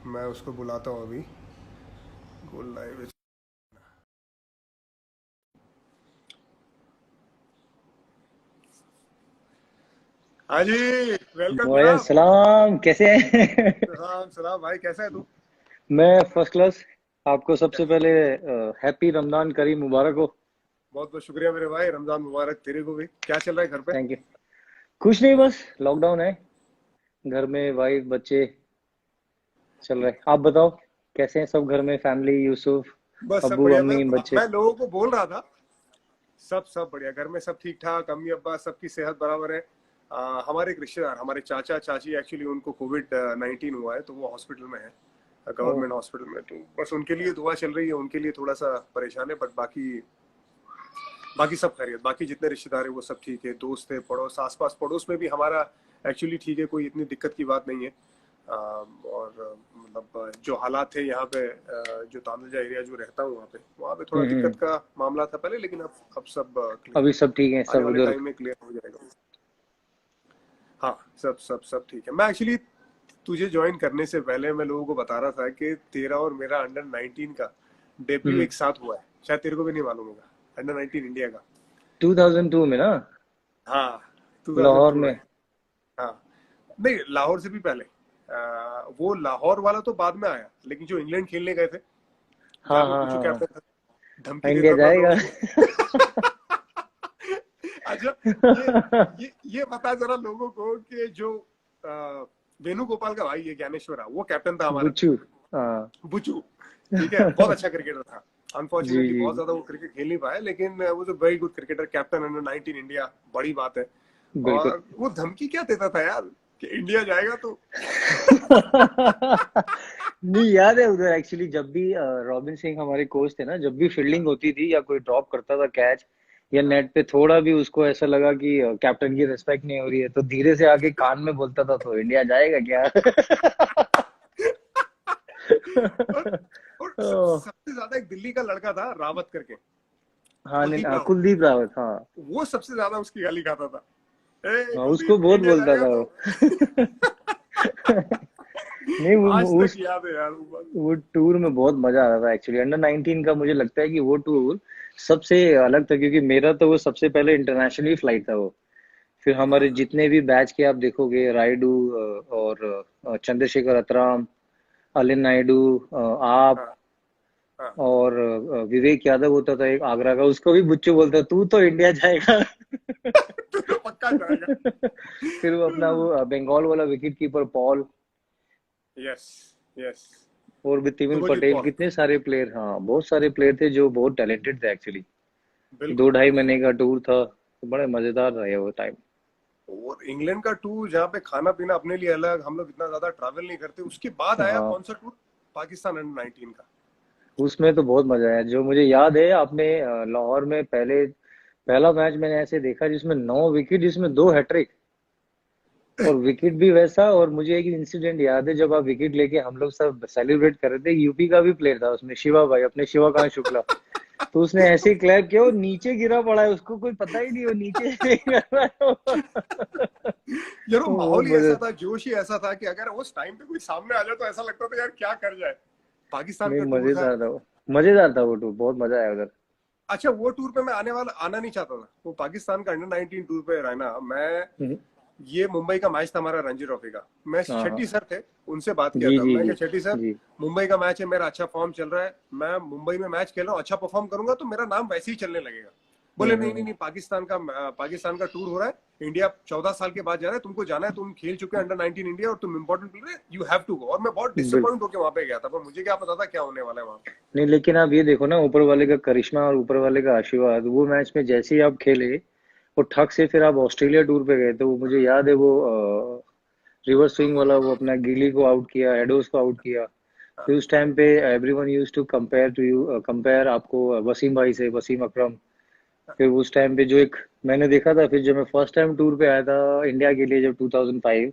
मैं उसको बुलाता हूँ अभी। गोल लाइव। हाँ जी। वेलकम वालेकुम जनाब। सलाम, कैसे हैं? सलाम सलाम भाई, कैसा है तू? मैं फर्स्ट क्लास। आपको सबसे कैसा? पहले हैप्पी रमजान करीम मुबारक हो। बहुत बहुत शुक्रिया मेरे भाई, रमजान मुबारक तेरे को भी। क्या चल रहा है घर पे? Thank you. कुछ नहीं, बस लॉकडाउन है। घर में वाइफ बच्चे चल रहे। आप बताओ, कैसे हैं सब घर में, फैमिली, यूसुफ, बस सब अब्बू बढ़िया। अम्मी बच्चे? मैं लोगों को बोल रहा था, सब बढ़िया, घर में सब ठीक ठाक, अम्मी अब्बा सबकी सेहत बराबर है। हमारे एक रिश्तेदार, हमारे चाचा चाची, एक्चुअली उनको कोविड-19 हुआ है, तो वो हॉस्पिटल में है, ओह। गवर्नमेंट हॉस्पिटल में। तो बस उनके लिए दुआ चल रही है, उनके लिए थोड़ा सा परेशान है, बट बाकी बाकी सब खैरियत। बाकी जितने रिश्तेदार है वो सब ठीक है, दोस्त है, पड़ोस, आसपास पड़ोस में भी हमारा एक्चुअली ठीक है, कोई इतनी दिक्कत की बात नहीं है। और मतलब जो हालात थे यहाँ पे, जो तांदलजा एरिया जो रहता हूँ वहाँ पे थोड़ा हम्म। दिक्कत का मामला था पहले, लेकिन अब सब क्लियर अभी है। सब ठीक है आने सब वाले उधर? टाइम में क्लियर हो जाएगा। हाँ, सब ठीक है। मैं एक्चुअली तुझे ज्वाइन करने से पहले मैं लोगों को बता रहा था कि तेरा और मेरा अंडर 19 का डेब्यू हम्म। एक साथ हुआ है, शायद तेरे को भी नहीं मालूम होगा। अंडर 19 इंडिया का। 2002 में ना? हाँ, लाहौर 2002 में। में। हाँ, नहीं, लाहौर से भी पहले। वो लाहौर वाला तो बाद में आया, लेकिन जो इंग्लैंड खेलने गए थे, हाँ जहाँ पे हाँ बुच्चू हाँ कैप्टन था, धमकी हाँ, इंडिया देता था मैं जाएगा। उसको। अच्छा, ये ये बता जरा लोगों को कि जो वेणुगोपाल का भाई है ज्ञानेश्वरा, वो कैप्टन था हमारा। बुच्चू। हाँ। बुचू, ठीक है, बहुत अच्छा क्रिकेटर था। जी अनफॉर्चुनेटली जी। बहुत ज्यादा वो क्रिकेट खेल नहीं पाया, लेकिन वो जो very good cricketer, captain under 19 India, बड़ी बात है। बिल्कुल। और वो धमकी क्या देता था यार, कि इंडिया जाएगा तो। नहीं, याद है उधर एक्चुअली जब भी रॉबिन सिंह हमारे कोच थे ना, जब भी फील्डिंग होती थी या कोई ड्रॉप करता था कैच या हाँ। नेट पे थोड़ा भी उसको ऐसा लगा कि कैप्टन की रिस्पेक्ट नहीं हो रही है, तो धीरे से आके कान में बोलता था, तो इंडिया जाएगा क्या? और, और ओह, सबसे ज्यादा एक दिल्ली का लड़का था रावत करके, हाँ नहीं, कुलदीप रावत। कुलदीप रावत, हाँ। वो सबसे ज्यादा उसकी गाली खाता था। ए हाँ, उसको कुलदीप, बहुत इंडिया बोलता जाएगा था तो। वो। नहीं, आज वो तक याद है यार वो बात। वो टूर में बहुत मजा आ रहा था एक्चुअली। अंडर 19 का मुझे लगता है कि वो टूर सबसे अलग था, क्योंकि मेरा तो वो सबसे पहले इंटरनेशनली फ्लाइट था वो। फिर हमारे हाँ जितने भी बैच के आप देखोगे, रायडू और चंद्रशेखर अतराम, अलिन नायडू, आप हाँ हाँ। और विवेक यादव होता था एक आगरा का, उसको भी बुच्चू बोलता, तू तो इंडिया जाएगा। तू तो पक्का जाएगा। फिर वो अपना वो बंगाल वाला wicket keeper Paul, yes yes. और भी तिमिल शुभजीत पटेल, पॉल। कितने सारे प्लेयर, हाँ बहुत सारे प्लेयर थे जो बहुत टैलेंटेड थे एक्चुअली। दो बिल्कुल ढाई बिल्कुल। महीने का टूर था, तो बड़े मजेदार रहे वो टाइम। और इंग्लैंड का टूर, जहाँ पे खाना पीना अपने लिए अलग, हम लोग इतना ज्यादा ट्रैवल नहीं करते, उसके बाद आया हाँ, कौन सा टूर? पाकिस्तान अंडर 19 का। उसमें तो बहुत मजा आया। जो मुझे याद है, आपने लाहौर में पहला मैच मैंने ऐसे देखा जिसमें 9 विकेट, जिसमें 2 हैट्रिक, और विकेट भी वैसा। और मुझे एक इंसिडेंट याद है, जब आप विकेट लेके हम लोग सब सेलिब्रेट कर रहे थे, यूपी का भी प्लेयर था उसमें, शिवा भाई, अपने शिवाकांत शुक्ला। तो उसने ऐसे ही क्लैप किया, वो नीचे गिरा पड़ा है, उसको कोई पता ही नहीं वो नीचे से कर रहा है। यार वो वो बहुत माहौल ही मजे। ऐसा था, जोश ही ऐसा था कि अगर उस टाइम पे कोई सामने आ जाए तो ऐसा लगता था यार क्या कर जाए। पाकिस्तान नहीं, का टूर था। मजेदार था वो। मजेदार था वो टूर, बहुत मजा आया उधर। अच्छा, वो टूर पे मैं आना नहीं चाहता था, वो पाकिस्तान का अंडर 19 टूर पे रहना। मैं, हम्म। ये मुंबई का मैच था हमारा रणजी ट्रॉफी का। मैं, हाँ हाँ। शेट्टी सर थे, उनसे बात किया जी था जी मैं जी कि शेट्टी सर, जी। मुंबई का मैच है, मेरा अच्छा फॉर्म चल रहा है, मैं मुंबई में मैच खेल रहा हूँ, अच्छा परफॉर्म करूंगा तो मेरा नाम वैसे ही चलने लगेगा। बोले नहीं नहीं हम्म। नहीं, पाकिस्तान का टूर हो रहा है, इंडिया 14 साल के बाद जा रहा है, तुमको जाना है, तुम खेल चुके हैं अंडर 19 इंडिया और तुम important player, you have to go. और मैं बहुत बिल्कुल। डिसअपॉइंट होकर वहां पे गया था, पर मुझे क्या पता था क्या होने वाला है वहां पे। नहीं, लेकिन आप ये देखो ना, ऊपर वाले का करिश्मा और ऊपर वाले का आशीर्वाद, वो मैच में जैसे ही आप खेले, और ठक से फिर आप ऑस्ट्रेलिया टूर पे गए, तो वो मुझे याद है, वो रिवर्स स्विंग वाला, वो अपना गिली को आउट किया, एडोस को आउट किया। फिर उस टाइम पे एवरीवन यूज्ड टू कंपेयर आपको वसीम भाई से, वसीम अकरम। फिर उस टाइम पे जो एक मैंने देखा था, फिर जब मैं फर्स्ट टाइम टूर पे आया था इंडिया के लिए, जब 2005,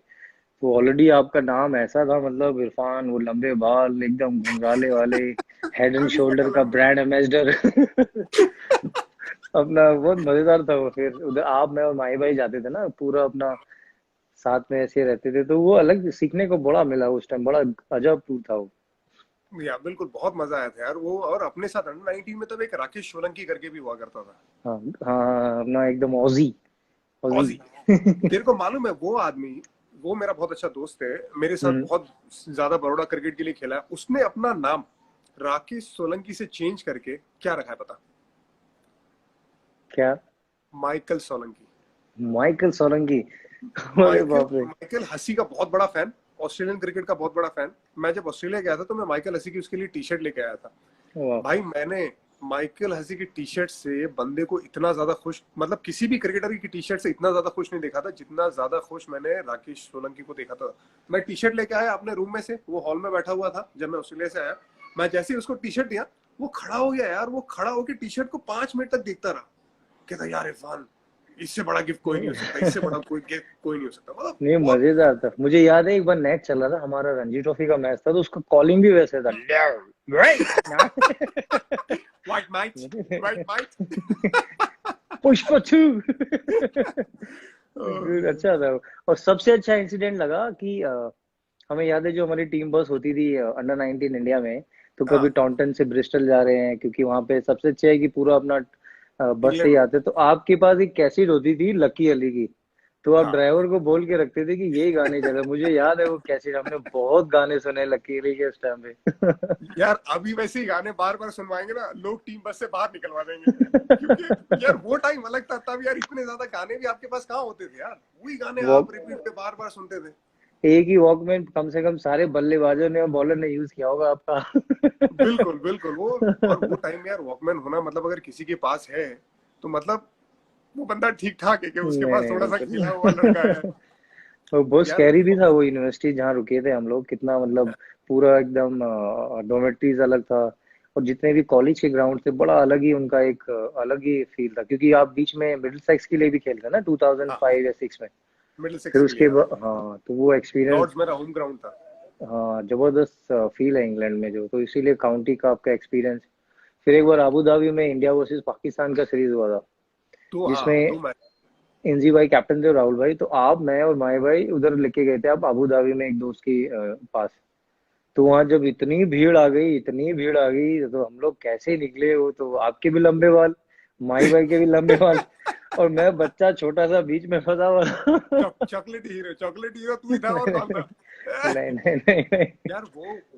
तो ऑलरेडी आपका नाम ऐसा था, मतलब इरफान, वो लंबे बाल एकदम घुंघराले वाले, हेड एंड अभी तक शोल्डर का अलग हूँ। Brand ambassador. अपना बहुत मजेदार था वो। फिर उधर आप, मैं और माही भाई जाते थे ना, पूरा अपना साथ में ऐसे रहते थे, तो वो अलग सीखने को बड़ा मिला उस टाइम, बड़ा अजब टूर था वो। या बिल्कुल बहुत मजा आया था यार वो। और अपने साथ अंडर 19 में तब एक राकेश सोलंकी करके भी हुआ करता था। हाँ हाँ हाँ, अपना एकदम ऑजी, ऑजी। ऑजी। तेरे को मालूम है वो आदमी, वो मेरा बहुत अच्छा दोस्त है, मेरे साथ हम्म, बहुत ज्यादा बड़ौदा क्रिकेट के लिए खेला है। उसने अपना नाम राकेश सोलंकी से चेंज करके क्या रखा है पता? क्या? माइकल सोलंकी। माइकल सोलंकी? अरे माइकल बाप रे। माइकल हसी का बहुत बड़ा फैन, ऑस्ट्रेलियन क्रिकेट का बहुत बड़ा फैन। मैं जब ऑस्ट्रेलिया गया था तो मैं माइकल हसी की उसके लिए टी शर्ट लेके आया था। वाह। भाई मैंने माइकल हसी की टी शर्ट से बंदे को इतना ज्यादा खुश, मतलब किसी भी क्रिकेटर की टी शर्ट से इतना ज्यादा खुश नहीं देखा था जितना ज्यादा खुश मैंने राकेश सोलंकी को देखा था। मैं टी शर्ट लेके आया अपने रूम में से, वो हॉल में बैठा हुआ था जब मैं ऑस्ट्रेलिया से आया। मैं जैसे ही उसको टी शर्ट दिया, वो खड़ा हो गया यार। वो खड़ा होकर टी शर्ट को 5 मिनट तक देखता रहा। कहता यार इरफान, इससे बड़ा गिफ्ट कोई नहीं हो सकता, इससे बड़ा कोई गिफ्ट कोई नहीं हो सकता। मतलब नहीं, बहुत मजेदार था। मुझे याद है एक बार मैच चल रहा था हमारा, रणजी ट्रॉफी का मैच था, तो उसका कॉलिंग भी वैसे था। वाइट माइट, वाइट माइट। पुष्पा टू। अच्छा था वो। और सबसे अच्छा इंसिडेंट लगा कि हमें याद है जो हमारी टीम बस होती थी अंडर 19 इंडिया में, तो कभी हाँ, टॉन्टन से ब्रिस्टल जा रहे हैं, क्योंकि वहां पे सबसे अच्छा है कि पूरा अपना बस से इंग्लैंड ही में। आते, तो आपके पास एक कैसेट होती थी लकी अली की, तो आप हाँ ड्राइवर को बोल के रखते थे कि यही गाने चले। मुझे याद है वो कैसेट, हमने बहुत गाने सुने लकी अली के उस टाइम पे। यार, अभी वैसे ही गाने बार बार सुनवाएंगे ना लोग, टीम बस से बाहर निकलवा देंगे। क्योंकि यार वो टाइम अलग था। तब यार इतने ज्यादा गाने भी आपके पास कहाँ होते थे यार, वही गाने आप वॉक रिपीट पे बार बार सुनते थे। एक ही वॉकमैन कम से कम सारे बल्लेबाजों ने और बॉलर ने यूज किया होगा आपका। बिल्कुल बिल्कुल वो। और वो टाइम में यार वॉकमैन होना मतलब अगर किसी के पास है तो मतलब वो बंदा ठीक ठाक है कि उसके नहीं पास नहीं, थोड़ा सा खेला हुआ लड़का है। बिल्कुल। और बहुत यार स्कैरी भी था वो यूनिवर्सिटी जहाँ रुके थे हम लोग, कितना मतलब पूरा एकदम डोमेट्रीज अलग था, और जितने भी कॉलेज के ग्राउंड थे बड़ा अलग ही उनका एक अलग ही फील था, क्योंकि आप बीच में मिडिल सेक्स के लिए भी खेलते ना हाँ, 2005 या 6 में। मिडिल फिर सिक्स के लिए उसके हाँ। बाद हाँ, तो वो एक्सपीरियंस, लॉर्ड्स मेरा होम ग्राउंड था। हाँ जबरदस्त फील है इंग्लैंड में जो, तो इसीलिए काउंटी का आपका एक्सपीरियंस। फिर एक बार अबू धाबी में इंडिया वर्सेस पाकिस्तान का सीरीज हुआ था, तो हाँ, जिसमें दो मैच। इंजी भाई कैप्टन थे और राहुल भाई, तो आप मैं और माए भाई उधर लेके गए थे आप अबू धाबी में एक दोस्त की पास। तो वहां जब इतनी भीड़ आ गई, इतनी भीड़ आ गई, तो हम लोग कैसे निकले, वो तो आपके भी लंबे बाल, माई भाई के भी लंबे बाल, और मैं बच्चा छोटा सा बीच में फंसा हुआ। चॉकलेट हीरो तू ही था और कौन था? नहीं नहीं नहीं नहीं। यार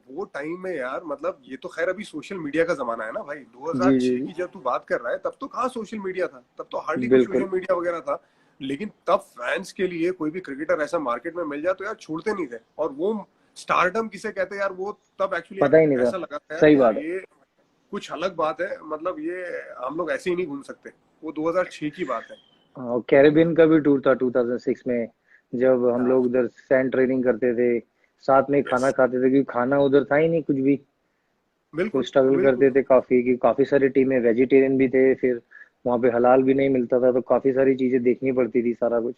वो टाइम में यार, मतलब ये तो खैर अभी सोशल मीडिया का जमाना है ना भाई। जी जी 2006 की जब तू बात कर रहा है तब तो कहाँ सोशल मीडिया था, तब तो हार्डली कोई बिल्कुल। सोशल मीडिया वगैरह था। लेकिन तब फैंस के लिए कोई भी क्रिकेटर ऐसा मार्केट में मिल जाए तो यार छोड़ते नहीं थे। और वो स्टारडम किसे कहते हैं यार, वो तब एक्चुअली पता ही नहीं था। ऐसा लगा था यार सही कि यार बात है। ये कुछ अलग बात है। मतलब ये हम लोग ऐसे ही नहीं घूम सकते। वो 2006 की बात है। और कैरेबियन का भी टूर था 2006 में, जब हम हाँ, लोग उधर सैंड ट्रेनिंग करते थे, साथ में यस, खाना खाते थे, क्योंकि खाना उधर था ही नहीं कुछ भी। तो बिल्कुल स्ट्रगल बिल्कुल। करते थे काफी, कि काफी सारी टीमें वेजिटेरियन भी थे, फिर वहां पे हलाल भी नहीं मिलता था, तो काफी सारी चीजें देखनी पड़ती थी, सारा कुछ।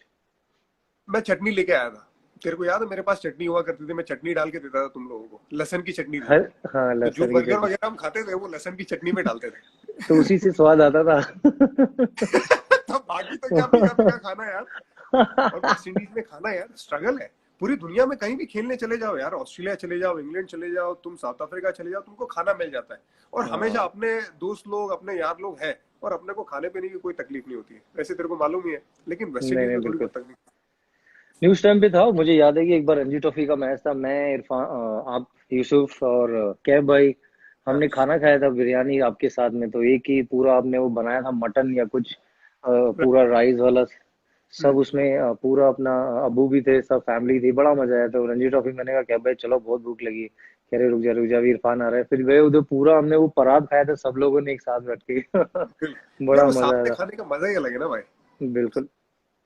मैं चटनी लेके आया था। तेरे को याद है मेरे पास चटनी हुआ करती थी, मैं चटनी डाल के देता था तुम लोगों को। लहसुन की चटनी थी। हर हाँ, तो जो लहसुन की बर्गर चटनी। वगैरह हम खाते थे वो लहसुन की चटनी में डालते तो थे। उसी से स्वाद आता था। तो बाकी तो क्या बिका बिका खाना यार। और वेस्ट इंडीज में खाना यार स्ट्रगल है। पूरी दुनिया में कहीं भी खेलने चले जाओ यार, ऑस्ट्रेलिया चले जाओ, इंग्लैंड चले जाओ, तुम साउथ अफ्रीका चले जाओ, तुमको खाना मिल जाता है। और हमेशा हाँ, अपने दोस्त लोग, अपने यार लोग हैं, और अपने को खाने पीने की कोई तकलीफ नहीं होती है, वैसे तेरे को मालूम ही है। लेकिन वेस्ट नहीं इंडीज नहीं, में थोड़ी बिल्कुल। बहुत तकलीफ। न्यूज टाइम पे था। मुझे याद है कि एक बार रणजी ट्रॉफी का मैच था, मैं इरफान आप यूसुफ और कैब भाई, हाँ हमने खाना खाया था बिरयानी आपके साथ में, तो एक ही पूरा आपने वो बनाया था मटन या कुछ, पूरा राइस वाला सब उसमें, पूरा अपना अबू भी थे, सब फैमिली थी, बड़ा मजा आया। तो रणजी ट्रॉफी मैंने कहा कैब भाई चलो बहुत भूख लगी, कह रहे रुक जा अभी इरफान आ रहा है, फिर गए उधर, पूरा हमने वो परात खाया था सब लोगों ने एक साथ बैठ के। बिल्कुल यार, बड़ा वो मजा साथ में आया था। खाने का मजा ही अलग है ना भाई। बिल्कुल।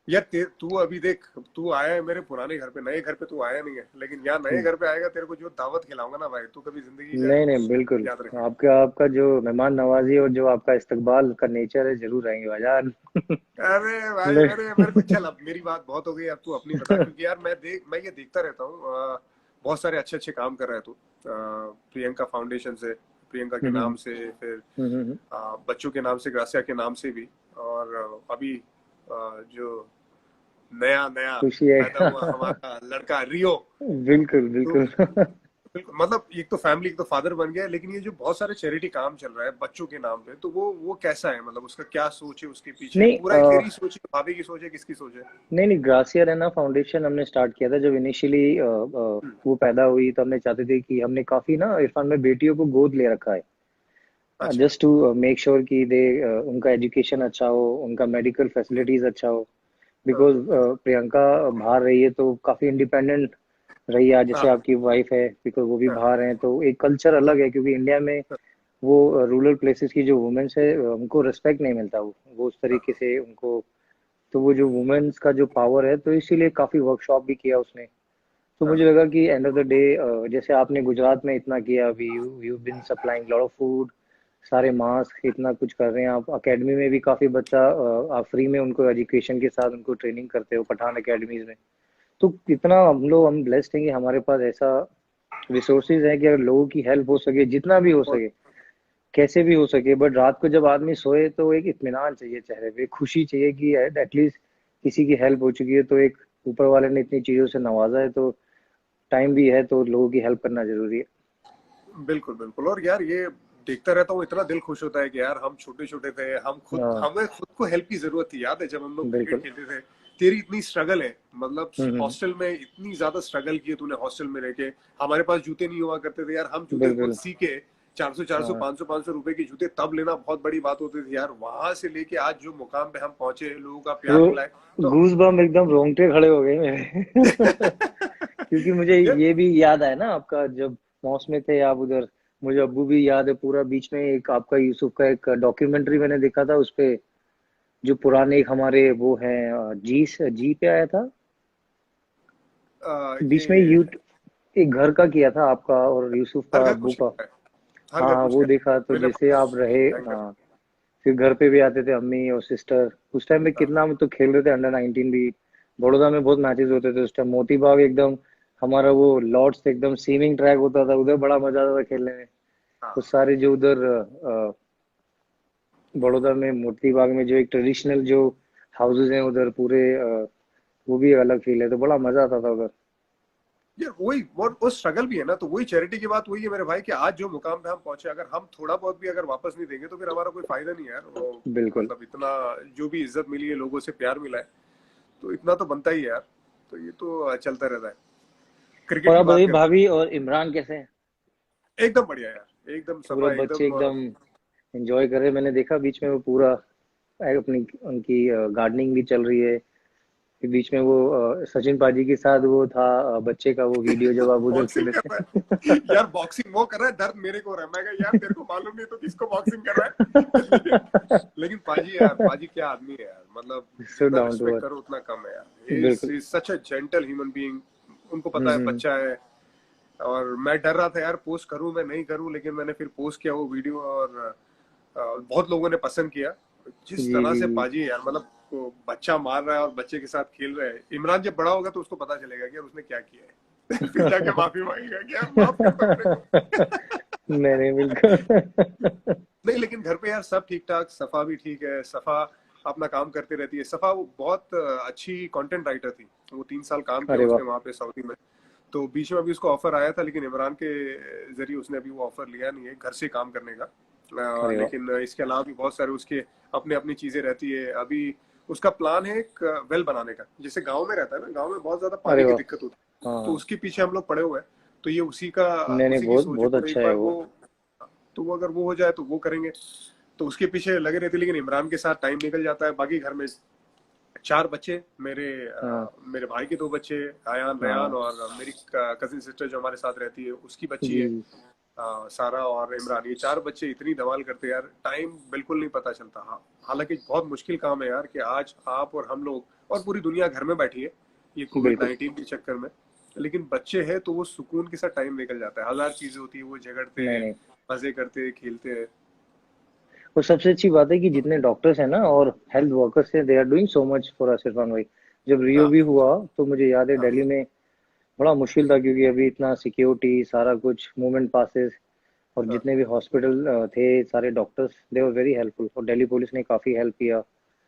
यार तू अभी देख, तू आया है मेरे पुराने घर पे, नए घर पे तू आया नहीं है, लेकिन यहाँ नए घर पे आएगा, तेरे को जो दावत खिलाऊंगा ना भाई, तू कभी जिंदगी का नहीं नहीं, बिल्कुल। याद रखेगा। आपका आपका जो मेहमान नवाजी और जो आपका इस्तकबाल का नेचर है, जरूर आएंगे भाईजान। अरे भाई, नहीं। मेरे को चल, अब मेरी बात बहुत हो गई, अब तू अपनी बता। क्योंकि यार मैं ये देखता रहता हूँ। बहुत सारे अच्छे अच्छे काम कर रहा है तू। प्रियंका फाउंडेशन से, प्रियंका के नाम हम्म से, फिर हम्म। अ, बच्चों के नाम से, ग्रासिया के नाम से भी। और अभी जो नया नया खुशी है। पैदा हुआ हमारा लड़का रियो। बिल्कुल तो बिल्कुल। बिल्कुल, मतलब एक तो फैमिली, एक तो फादर बन गया, लेकिन ये जो बहुत सारे चैरिटी काम चल रहा है बच्चों के नाम पे, तो वो कैसा है, मतलब उसका क्या सोच है उसके पीछे, नहीं पूरा तेरी सोच है, भाभी की सोच है, किसकी सोच है? नहीं नहीं, ग्रासिया रेना फाउंडेशन हमने स्टार्ट किया था जब इनिशियली हम्म, वो पैदा हुई, तो हमने चाहते थे कि हमने काफी ना इरफान में बेटियों को गोद ले रखा है, अच्छा। जस्ट टू मेक श्योर कि दे उनका एजुकेशन अच्छा हो, उनका मेडिकल फैसिलिटीज अच्छा हो। हाँ बिकॉज प्रियंका बाहर रही है तो काफी इंडिपेंडेंट रही है, जैसे हाँ आपकी वाइफ है, बिकॉज वो भी हाँ बाहर हैं, तो एक कल्चर अलग है, क्योंकि इंडिया में वो रूरल प्लेसेस की जो वुमेन्स है उनको रिस्पेक्ट नहीं मिलता, वो उस तरीके हाँ से उनको, तो वो जो वुमेन्स का जो पावर है, तो इसीलिए काफी वर्कशॉप भी किया उसने। तो हाँ मुझे लगा कि एंड ऑफ द डे, जैसे आपने गुजरात में इतना किया, अभी you been supplying lot of food, सारे मास्क, इतना कुछ कर रहे हैं आप, एकेडमी में भी काफी बच्चा, आप फ्री में उनको एजुकेशन के साथ उनको ट्रेनिंग करते हो पठान एकेडमीज में। तो कितना हम ब्लेस्ड हैं कि हमारे पास ऐसा रिसोर्सेज है कि अगर लोगों की हेल्प हो सके, जितना भी हो बहुत। सके, कैसे भी हो सके, बट रात को जब आदमी सोए तो एक इत्मीनान चाहिए चेहरे पे, खुशी चाहिए कि एटलीस्ट किसी की हेल्प हो चुकी है, तो एक ऊपर वाले ने इतनी चीजों से नवाजा है, तो टाइम भी है तो लोगों की हेल्प करना जरूरी है। बिल्कुल बिल्कुल, और यार ये देखता रहता हूँ, इतना दिल खुश होता है कि यार हम छोटे छोटे थे, हाँ, हमें खुद को हेल्प की जरूरत थी, याद है जब हम लोग क्रिकेट बिल्कुल। खेलते थे? तेरी इतनी स्ट्रगल है, मतलब हम्म। हॉस्टल में इतनी ज्यादा स्ट्रगल की है तूने, हॉस्टल में रह के। हमारे पास जूते नहीं हुआ करते थे यार, हम जूते खुद बिल्कुल। सी के 400 400 हाँ, 500 500 रुपए के जूते तब लेना बहुत बड़ी बात होती थी यार, वहां से लेके आज जो मुकाम पे हम पहुंचे, लोगों का प्यार वो मिला है। तो गूज बम एकदम रोंगटे खड़े हो गए मेरे क्योंकि मुझे यार ये भी याद है ना आपका, जब मॉस में थे आप उधर, मुझे अब्बू भी याद है पूरा, बीच में एक आपका यूसुफ का एक डॉक्यूमेंट्री मैंने देखा था उस पे, जो पुराने एक हमारे वो हैं, जी पे आया था बीच में, ये एक घर का किया था आपका और यूसुफ हर का घर अब्बू कुछ का। कहता है, हर हाँ घर हाँ, कुछ वो कहता देखा, तो है, मैंने जैसे आप रहे, एंकर। हाँ, फिर घर पे भी आते थे अम्मी और सिस्टर, उस टाइम में हाँ कितना हम तो खेल रहे थे अंडर 19 भी, बड़ौदा में बहुत मैचेस होते थे उस टाइम, मोती बाग एकदम हमारा वो लॉर्ड्स एकदम सीमिंग ट्रैक होता था, उधर बड़ा मजा आता था खेलने में। तो हाँ। सारे जो उधर बड़ौदा में मोती बाग में जो एक ट्रेडिशनल जो हाउसेज हैं उधर पूरे, वो भी अलग फील है, तो बड़ा मजा आता था उधर। यार वही वो स्ट्रगल भी है ना, तो वही चैरिटी की बात वही है मेरे भाई, कि आज जो मुकाम पे हम पहुंचे, अगर हम थोड़ा बहुत भी अगर वापस नहीं देंगे तो फिर हमारा कोई फायदा नहीं है यार वो। बिल्कुल। मतलब इतना जो भी इज्जत मिली है, लोगों से प्यार मिला है, तो इतना तो बनता ही है यार। तो ये तो चलता रहता है। क्रिकेट और की आप बात बताइए, करते भाभी और इमरान कैसे हैं? हैं, एकदम बढ़िया यार, एकदम पूरे सफा, बच्चे एकदम एकदम एंजॉय कर रहे हैं, मैंने देखा बीच में वो पूरा अपनी उनकी गार्डनिंग भी चल रही है, फिर बीच में वो सचिन पाजी के साथ वो था, बच्चे का वो वीडियो जब आप उधर बॉक्सिंग खेले कर रहा है थे यार, बॉक्सिंग वो कर रहा है, दर्द मेरे को हो रहा है। मैं कहा यार तेरे को मालूम नहीं तो किसको बॉक्सिंग कर रहा है लेकिन पाजी यार, पाजी क्या आदमी है यार, मतलब सो जितना डाउन टू रिस्पेक्ट अर्थ। करो उतना कम है यार। बिल्कुल। Is such a gentle human being. उनको पता है हम्म। बच्चा है। और मैं डर रहा था यार, पोस्ट करूं मैं नहीं करूं, लेकिन मैंने फिर पोस्ट किया वो वीडियो, और बहुत लोगों ने पसंद किया। जिस जी तरह जी से जी। पाजी यार, मतलब वो बच्चा मार रहा है और बच्चे के साथ खेल रहा है। इमरान जब बड़ा होगा तो उसको पता चलेगा कि यार उसने क्या किया है फिर जाके माफी मांगेगा कि यार माफ कर दो मेरे को नहीं नहीं, बिल्कुल नहीं, लेकिन घर पे यार सब ठीक ठाक, सफा भी ठीक है। सफा अपना काम करते रहती है। सफा वो बहुत अच्छी कंटेंट राइटर थी, वो 3 साल काम किया अरे वाह। उसने वहां पे सऊदी में। तो बीच में अभी उसको ऑफर आया था, लेकिन इमरान के जरिए उसने अभी वो ऑफर लिया नहीं है घर से काम करने का। अरे वाह। लेकिन इसके अलावा भी बहुत सारे उसके अपने अपनी चीजें रहती है अभी। उसका प्लान है एक वेल बनाने का, जैसे गांव में रहता है ना, गांव में बहुत ज्यादा अरे पानी की वाह। दिक्कत होती हाँ है, तो हाँ। उसके पीछे हम लोग पड़े हुए हैं। तो ये उसी का, नहीं नहीं, उसी की बहुत सोच है, बहुत तो एक अच्छा है बार वो। वो, तो वो अगर वो हो जाए तो वो करेंगे। तो उसके पीछे लगे रहते, लेकिन इमरान के साथ टाइम निकल जाता है। बाकी घर में 4 बच्चे मेरे, हाँ मेरे भाई के 2 बच्चे, आयान रयान, हाँ। और मेरी कजिन सिस्टर जो हमारे साथ रहती है उसकी बच्ची जी है, जी। सारा और इमरान। ये 4 बच्चे इतनी धमाल करते हैं यार, टाइम बिल्कुल नहीं पता चलता। हाँ, हालांकि बहुत मुश्किल काम है यार, कि आज आप और हम लोग और पूरी दुनिया घर में बैठी है ये कोविड बिल्कुल। 19 के चक्कर में। लेकिन बच्चे हैं तो वो सुकून के साथ टाइम निकल जाता है। हजार चीजें होती है, वो झगड़ते नहीं हैं, नहीं, मजे करते हैं, खेलते हैं। और सबसे अच्छी बात है कि जितने डॉक्टर्स हैं ना और हेल्थ वर्कर्स हैं, they are doing so much for us Irfan भाई। जब रियो हाँ भी हुआ तो मुझे याद है हाँ दिल्ली में बड़ा मुश्किल था, क्योंकि अभी इतना सिक्योरिटी, सारा कुछ मूवमेंट पासेस, और हाँ जितने भी हॉस्पिटल थे सारे doctors, they were very helpful, और दिल्ली पुलिस ने काफी हेल्प किया।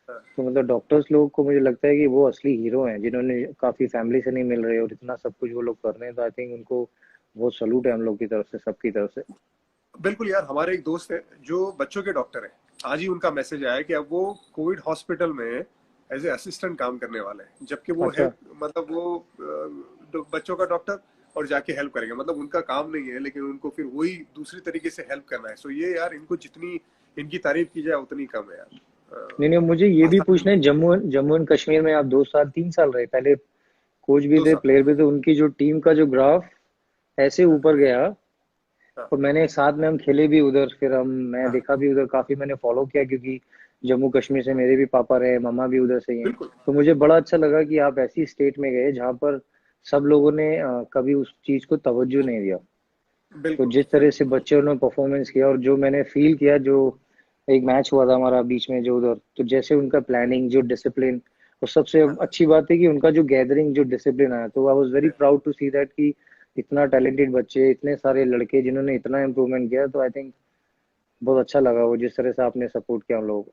हाँ, तो मतलब डॉक्टर्स लोग को मुझे लगता है कि वो असली हीरो हैं, जिन्होंने काफी फैमिली से नहीं मिल रहे और इतना सब कुछ वो लोग कर रहे हैं, तो आई थिंक उनको बहुत सलूट है हम लोग की तरफ से, सबकी तरफ से। बिल्कुल यार, हमारे एक दोस्त है जो बच्चों के डॉक्टर है। आज ही उनका मैसेज आया कि अब वो कोविड हॉस्पिटल में एज ए असिस्टेंट काम करने वाले हैं, जबकि वो है अच्छा। मतलब वो बच्चों का डॉक्टर और जाके हेल्प करेंगे। मतलब उनका काम नहीं है, लेकिन उनको फिर वही दूसरी तरीके से हेल्प करना है। सो ये यार, इनको जितनी इनकी तारीफ की जाए उतनी कम है यार। नहीं नहीं, मुझे ये भी आसान पूछना नहीं है, है। जम्मू जम्मू एंड कश्मीर में आप 2 साल 3 साल रहे, पहले कोच भी दो थे, साल प्लेयर भी थे, उनकी जो टीम का जो ग्राफ ऐसे हाँ, ऊपर गया। हाँ, और मैंने साथ में हम खेले भी उधर, फिर हम मैं हाँ, देखा भी उधर, काफी मैंने फॉलो किया, क्योंकि जम्मू कश्मीर से मेरे भी पापा रहे, मम्मा भी उधर से ही हैं। बिल्कुल, तो मुझे बड़ा अच्छा लगा कि आप ऐसी स्टेट में गए जहाँ पर सब लोगों ने कभी उस चीज को तवज्जो नहीं दिया। तो बिल्कुल, जिस तरह से बिल्कुल। बच्चों ने परफॉर्मेंस किया, और जो मैंने फील किया, जो एक मैच हुआ था हमारा बीच में जो उधर, तो जैसे उनका प्लानिंग, जो डिसिप्लिन, और सबसे हाँ, अच्छी बात है कि उनका जो गैदरिंग, जो डिसिप्लिन आया, तो I was very proud to see that कि इतना टैलेंटेड बच्चे, इतने सारे लड़के जिन्होंने इतना इम्प्रूवमेंट किया, तो आई थिंक बहुत अच्छा लगा वो जिस तरह से आपने सपोर्ट किया हम लोगों को।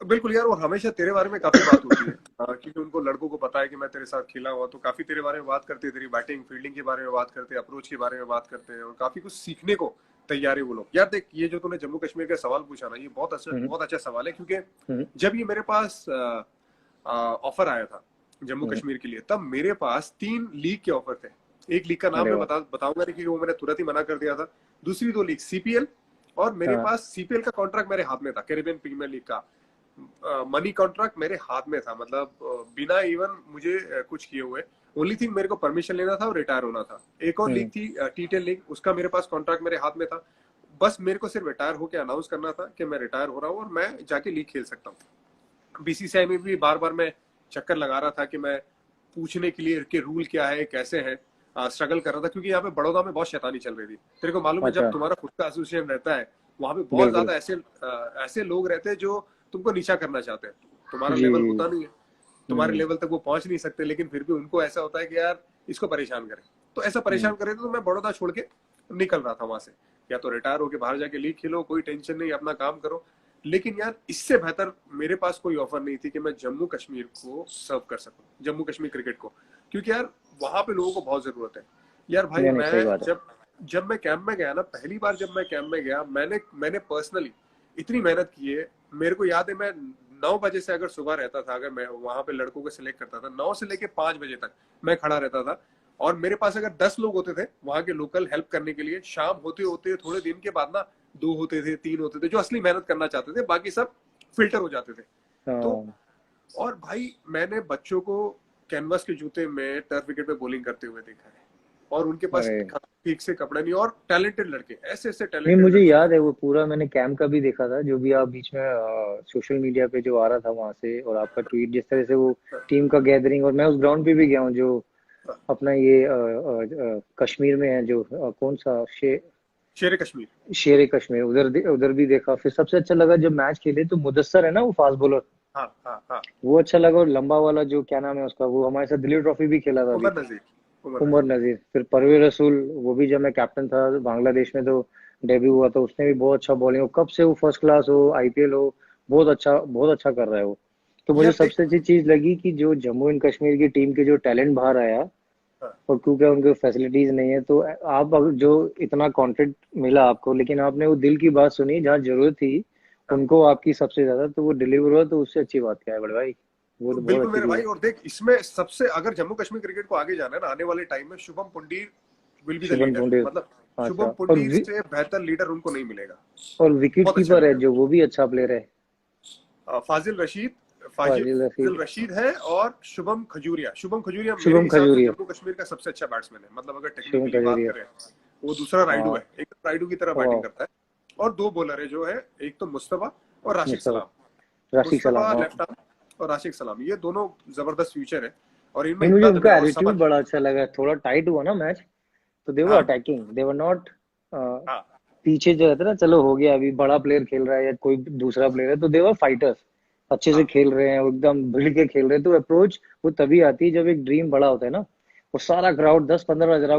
बिल्कुल यार, और हमेशा तेरे बारे में काफी बात होती है। क्योंकि उनको लड़कों को पता है कि मैं तेरे साथ खेला हुआ, तो काफी तेरे बारे में बात करते हैं, तेरी बैटिंग फील्डिंग के बारे में बात करते हैं, अप्रोच के बारे में बात करते हैं, और काफी कुछ सीखने को तैयार है वो लोग। यार देख, ये जो तूने जम्मू कश्मीर का सवाल पूछा ना, ये हम्म। बहुत अच्छा सवाल है। क्योंकि हम्म। जब ये मेरे पास ऑफर आया था जम्मू हम्म। कश्मीर के लिए, तब मेरे पास 3 लीग के ऑफर थे। एक लीग का नाम अरे मैं वाह। बताऊंगा नहीं, क्योंकि वो मैंने तुरंत ही मना कर दिया था। दूसरी 2 लीग सीपीएल, और मेरे हाँ। पास सीपीएल का कॉन्ट्रैक्ट मेरे हाथ में था, कैरेबियन प्रीमियर लीग का मनी कॉन्ट्रैक्ट मेरे हाथ में था। मतलब बिना इवन मुझे कुछ किए हुए। ओनली थिंग, मेरे को परमिशन लेना था और रिटायर होना था। एक और लीग हम्म। थी टी10 लीग, उसका मेरे पास कॉन्ट्रैक्ट मेरे हाथ में था। बस मेरे को सिर्फ रिटायर होकर अनाउंस करना था कि मैं रिटायर हो रहा हूँ और मैं जाके लीग खेल सकता हूँ। बीसीसीआई में भी बार बार मैं चक्कर लगा रहा था कि मैं पूछने के लिए कि रूल क्या है, कैसे है। स्ट्रगल कर रहा था, क्योंकि यहाँ पे बड़ौदा में बहुत शैतानी चल रही थी। तेरे को मालूम है, जब अच्छा। तुम्हारा खुद का एसोसिएशन रहता है, वहां पे बहुत बिल्कुल। ज्यादा ऐसे लोग रहते हैं जो तुमको नीचा करना चाहते हैं। तुम्हारा जी। लेवल होता नहीं है, तुम्हारे हम्म। लेवल तक वो पहुंच नहीं सकते, लेकिन फिर भी उनको ऐसा होता है कि यार इसको परेशान करें। तो ऐसा हम्म। परेशान करे तो मैं बड़ौदा छोड़ के निकल रहा था वहां से। या तो रिटायर होके बाहर जाके लीग खेलो, कोई टेंशन नहीं, अपना काम करो। लेकिन यार, इससे बेहतर मेरे पास कोई ऑफर नहीं थी कि मैं जम्मू कश्मीर को सर्व कर सकूं, जम्मू कश्मीर क्रिकेट को। क्योंकि यार, वहां पे लोगों को बहुत जरूरत है। यार भाई, नहीं नहीं, मैं सही बात है। जब जब मैं कैंप में गया ना, पहली बार जब मैं कैंप में गया, मैंने मैंने पर्सनली इतनी मेहनत की है। मेरे को याद है, मैं 9 बजे से अगर सुबह रहता था, अगर मैं वहां पे लड़कों को सिलेक्ट करता था, 9 से लेके 5 बजे तक मैं खड़ा रहता था। और मेरे पास अगर 10 लोग होते थे वहां के लोकल हेल्प करने के लिए, शाम होते होते थोड़े दिन के बाद ना 2 होते थे, 3 होते थे जो असली मेहनत करना चाहते थे, बाकी सब फिल्टर हो जाते थे। तो हाँ। और भाई, मैंने बच्चों को कैनवास के जूते में टर्फ विकेट पे बॉलिंग करते हुए देखा है। और उनके पास अरे, ठीक से कपड़े नहीं, और टैलेंटेड लड़के, ऐसे ऐसे नहीं टैलेंटेड मुझे लड़के। याद है वो पूरा, मैंने कैंप का भी देखा था, जो भी आप बीच में सोशल मीडिया पे जो आ रहा था वहां से, और आपका ट्वीट, जिस तरह से वो टीम का गैदरिंग, और मैं उस ग्राउंड पे भी गया हूँ जो अपना ये कश्मीर में है, जो कौन सा शेर कश्मीर। शेर ए कश्मीर, उधर भी देखा। फिर सबसे अच्छा लगा जब मैच खेले तो मुदस्सर है ना, वो फास्ट बॉलर, हाँ, हाँ, हाँ। वो अच्छा लगा। और लंबा वाला जो क्या नाम है उसका, वो हमारे साथ दिलीप ट्रॉफी भी खेला था अभी, उमर नजीर। उमर उमर नजीर। नजीर। फिर परवेज रसूल, वो भी जब मैं कैप्टन था बांग्लादेश में, तो डेब्यू हुआ, तो उसने भी बहुत अच्छा बॉलिंग, कब से वो फर्स्ट क्लास हो, आईपीएल हो, बहुत अच्छा कर रहा है वो। तो मुझे यार देख। सबसे अच्छी चीज लगी कि जो जम्मू एंड कश्मीर की टीम के जो टैलेंट बाहर आया, हाँ, और क्योंकि उनके फैसिलिटीज नहीं है, तो आप जो इतना कॉन्टेंट मिला आपको, लेकिन आपने वो दिल की बात सुनी जहाँ जरूरत थी हाँ। उनको आपकी सबसे ज्यादा, तो वो डिलीवर हुआ, तो उससे अच्छी बात क्या है बड़े भाई। वो तो बहुत बिल्कुल अच्छी मेरे चीज भाई, है। और देख, इसमें सबसे अगर जम्मू कश्मीर क्रिकेट को आगे जाना है ना आने वाले टाइम में, Shubham Pundir will be the Shubman leader. Punde. मतलब अच्छा। शुभम पुंडीर से बेहतर लीडर उनको नहीं मिलेगा। और विकेट बहुत अच्छा कीपर है लीडर। जो, वो भी अच्छा प्लेयर है। फाजिल रशीद। फाजिल रशीद। फाजिल रशीद है, और शुभम खजूरिया मेरे शुभम हिसाब से खजूरिया। जम्मू कश्मीर का सबसे अच्छा बैट्समैन है। मतलब अगर शुभम टेक्निकली बात खजूरिया। करें, वो दूसरा राइडू हाँ। है, एक राइडू की तरह बैटिंग वाह। करता है। और 2 बॉलर है जो है, एक तो मुस्तफा और राशिक मुस्तफा। सलाम। राशिद मुस्तफा सलाम, हाँ। लेफ्ट आर्म और राशिक सलाम, ये दोनों जबरदस्त फ्यूचर है। और इनमें नहीं, मुझे इतना दम है, उनका और एटीट्यूड समझ। बड़ा अच्छा लगा, थोड़ा टाइट हुआ ना मैच, तो दे वर हाँ, अटैकिंग, दे वर नॉट हाँ, पीछे जो रहता है ना, चलो हो गया, अभी बड़ा प्लेयर खेल रहा है या कोई दूसरा प्लेयर है, तो दे वर फाइटर्स, अच्छे से हाँ। खेल रहे हैं, वो एकदम भिड़ के खेल रहे हैं। तो अप्रोच वो तभी आती है जब एक ड्रीम बड़ा होता है ना। वो सारा क्राउड, 10-15 हजार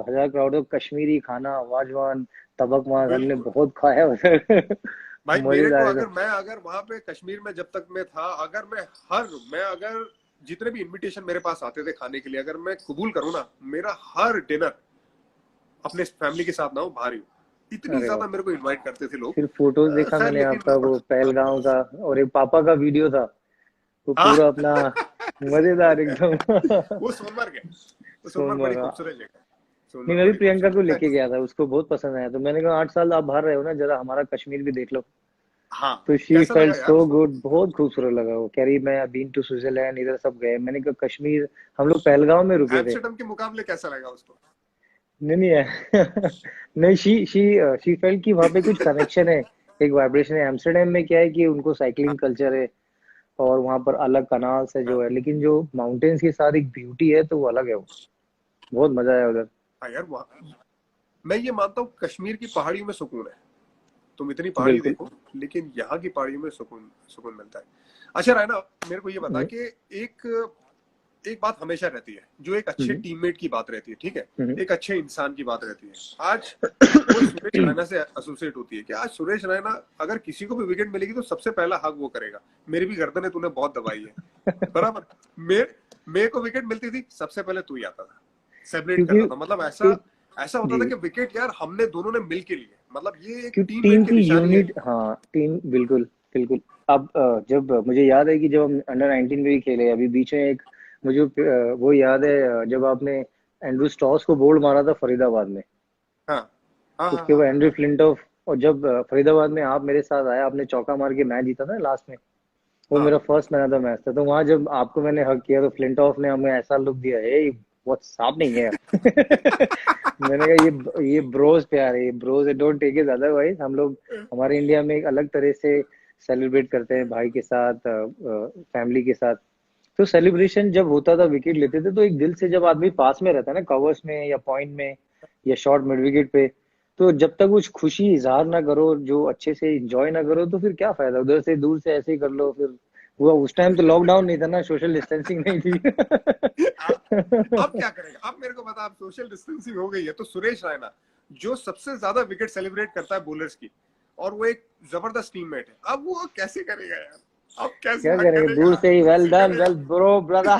हजार क्राउड, कश्मीरी खाना, वाजवान, तबक मार हमने बिल्कुल। बहुत खाया उधर। भाई मेरे को मजेदार अगर था। मैं अगर वहां पे कश्मीर में जब तक मैं था, अगर मैं अगर जितने भी इनविटेशन मेरे पास आते थे खाने के लिए, अगर मैं कबूल करूँ ना, मेरा हर डिनर अपने फैमिली के साथ ना हो, बाहर ही हो। इतनी अरे वाह। ज्यादा मेरे को इनवाइट करते थे लोग। फिर फोटोज देखा खैर मैंने लेकिन आपका, वो पहलगांव का, और एक पापा का वीडियो था, वो हाँ पूरा अपना मजेदार एकदम। वो सोनमर्ग है। वो सोनमर्ग बड़ी सोमवार, हाँ। खूबसूरत जगह है। नहीं, सोनमर्ग मैं भी बड़ी प्रियंका खूबसूरत को है। लेके गया था, उसको बहुत पसंद आया, तो मैंने कहा 8 साल आप बाहर रहे हो ना, जरा हमारा कश्मीर भी देख लो। हाँ तो शी कैसा फेल्ट लगा यार सो उसको? गुड, बहुत खूबसूरत लगा। वो कह रही मैं बीन टू स्विट्जरलैंड, इधर सब गए। मैंने कहा कश्मीर, हम लोग पहलगांव में रुके थे। एम्स्टर्डम के मुकाबले कैसा लगा उसको? नहीं नहीं है। नहीं, शी फेल्ट कि वहाँ पे कुछ कनेक्शन है, एक वाइब्रेशन है। एम्स्टर्डम में क्या है कि उनको हाँ साइकिलिंग कल्चर है, और वहाँ पर अलग कनाल्स है हाँ जो है, लेकिन जो माउंटेन्स के साथ एक ब्यूटी है तो वो अलग है वो। बहुत मजा आया उधर। हाँ यार, वहाँ मैं ये मानता हूँ कश्मीर की पहाड़ियों में सुकून है। तुम इतनी पहाड़ी बिल्कुल। देखो, लेकिन यहाँ की पहाड़ियों में सुकून सुकून मिलता है। अच्छा रायना, मेरे को ये बता हम्म, कि एक एक बात हमेशा रहती है, जो एक अच्छे हम्म, टीममेट की बात रहती है, ठीक है, हम्म, एक अच्छे इंसान की बात रहती है। आज वो सुरेश रैना से एसोसिएट होती है कि आज सुरेश रैना अगर किसी को भी विकेट मिलेगी तो सबसे पहला हक वो करेगा। मेरी भी गर्दन है तूने बहुत दबाई है, बराबर। मेरे को विकेट मिलती थी, सबसे पहले तू ही आता था, सेलिब्रेट क्योंकि करता था। मतलब ऐसा एक, ऐसा होता जी, था कि विकेट यार हमने दोनों ने मिल के लिए, मतलब ये एक क्योंकि टीम टीम मेट की की निशानी है। यूनिट, हाँ टीम, बिल्कुल बिल्कुल। अब जब मुझे याद है कि जब हम अंडर 19 में भी खेले अभी बीच में एक, मुझे वो याद है, जब आपने एंड्रू स्टॉस को बोल्ड मारा था फरीदाबाद में, हाँ हाँ हाँ उसके हाँ बाद एंड्रू फ्लिंटॉफ, और जब फरीदाबाद में आप मेरे साथ आए, आपने चौका मार के मैच जीता था लास्ट में, वो हाँ। मेरा first man of the match था। तो वहां जब आपको मैंने हक किया तो फ्लिंटॉफ ने हमें ऐसा लुक दिया, ए व्हाट्सअप नहीं है। मैंने कहा ये ब्रोस प्यार है, ये bros, don't take it otherwise. हम लोग हमारे इंडिया में एक अलग तरह से सेलिब्रेट करते हैं भाई के साथ, फैमिली के साथ। तो सेलिब्रेशन जब होता था, विकेट लेते थे, तो एक दिल से, जब आदमी पास में रहता है ना, कवर्स में या पॉइंट में या शॉर्ट मिड विकेट पे, तो जब तक कुछ खुशी इजहार ना करो, जो अच्छे से इंजॉय ना करो, तो फिर क्या फायदा, उधर से दूर से ऐसे ही कर लो फिर। वो उस टाइम तो लॉकडाउन नहीं था ना, सोशल डिस्टेंसिंग नहीं थी। अब क्या करेगा? अब मेरे को बता, अब सोशल डिस्टेंसिंग हो गई है तो सुरेश रैना जो सबसे ज्यादा विकेट सेलिब्रेट करता है बॉलर्स की, और वो एक जबरदस्त टीममेट है, अब वो कैसे करेगा यार? अब कैसे क्या हक करेंगे, दूर करेगा? से ही दूर वेल से डन, वेल करेगा। Bro brother.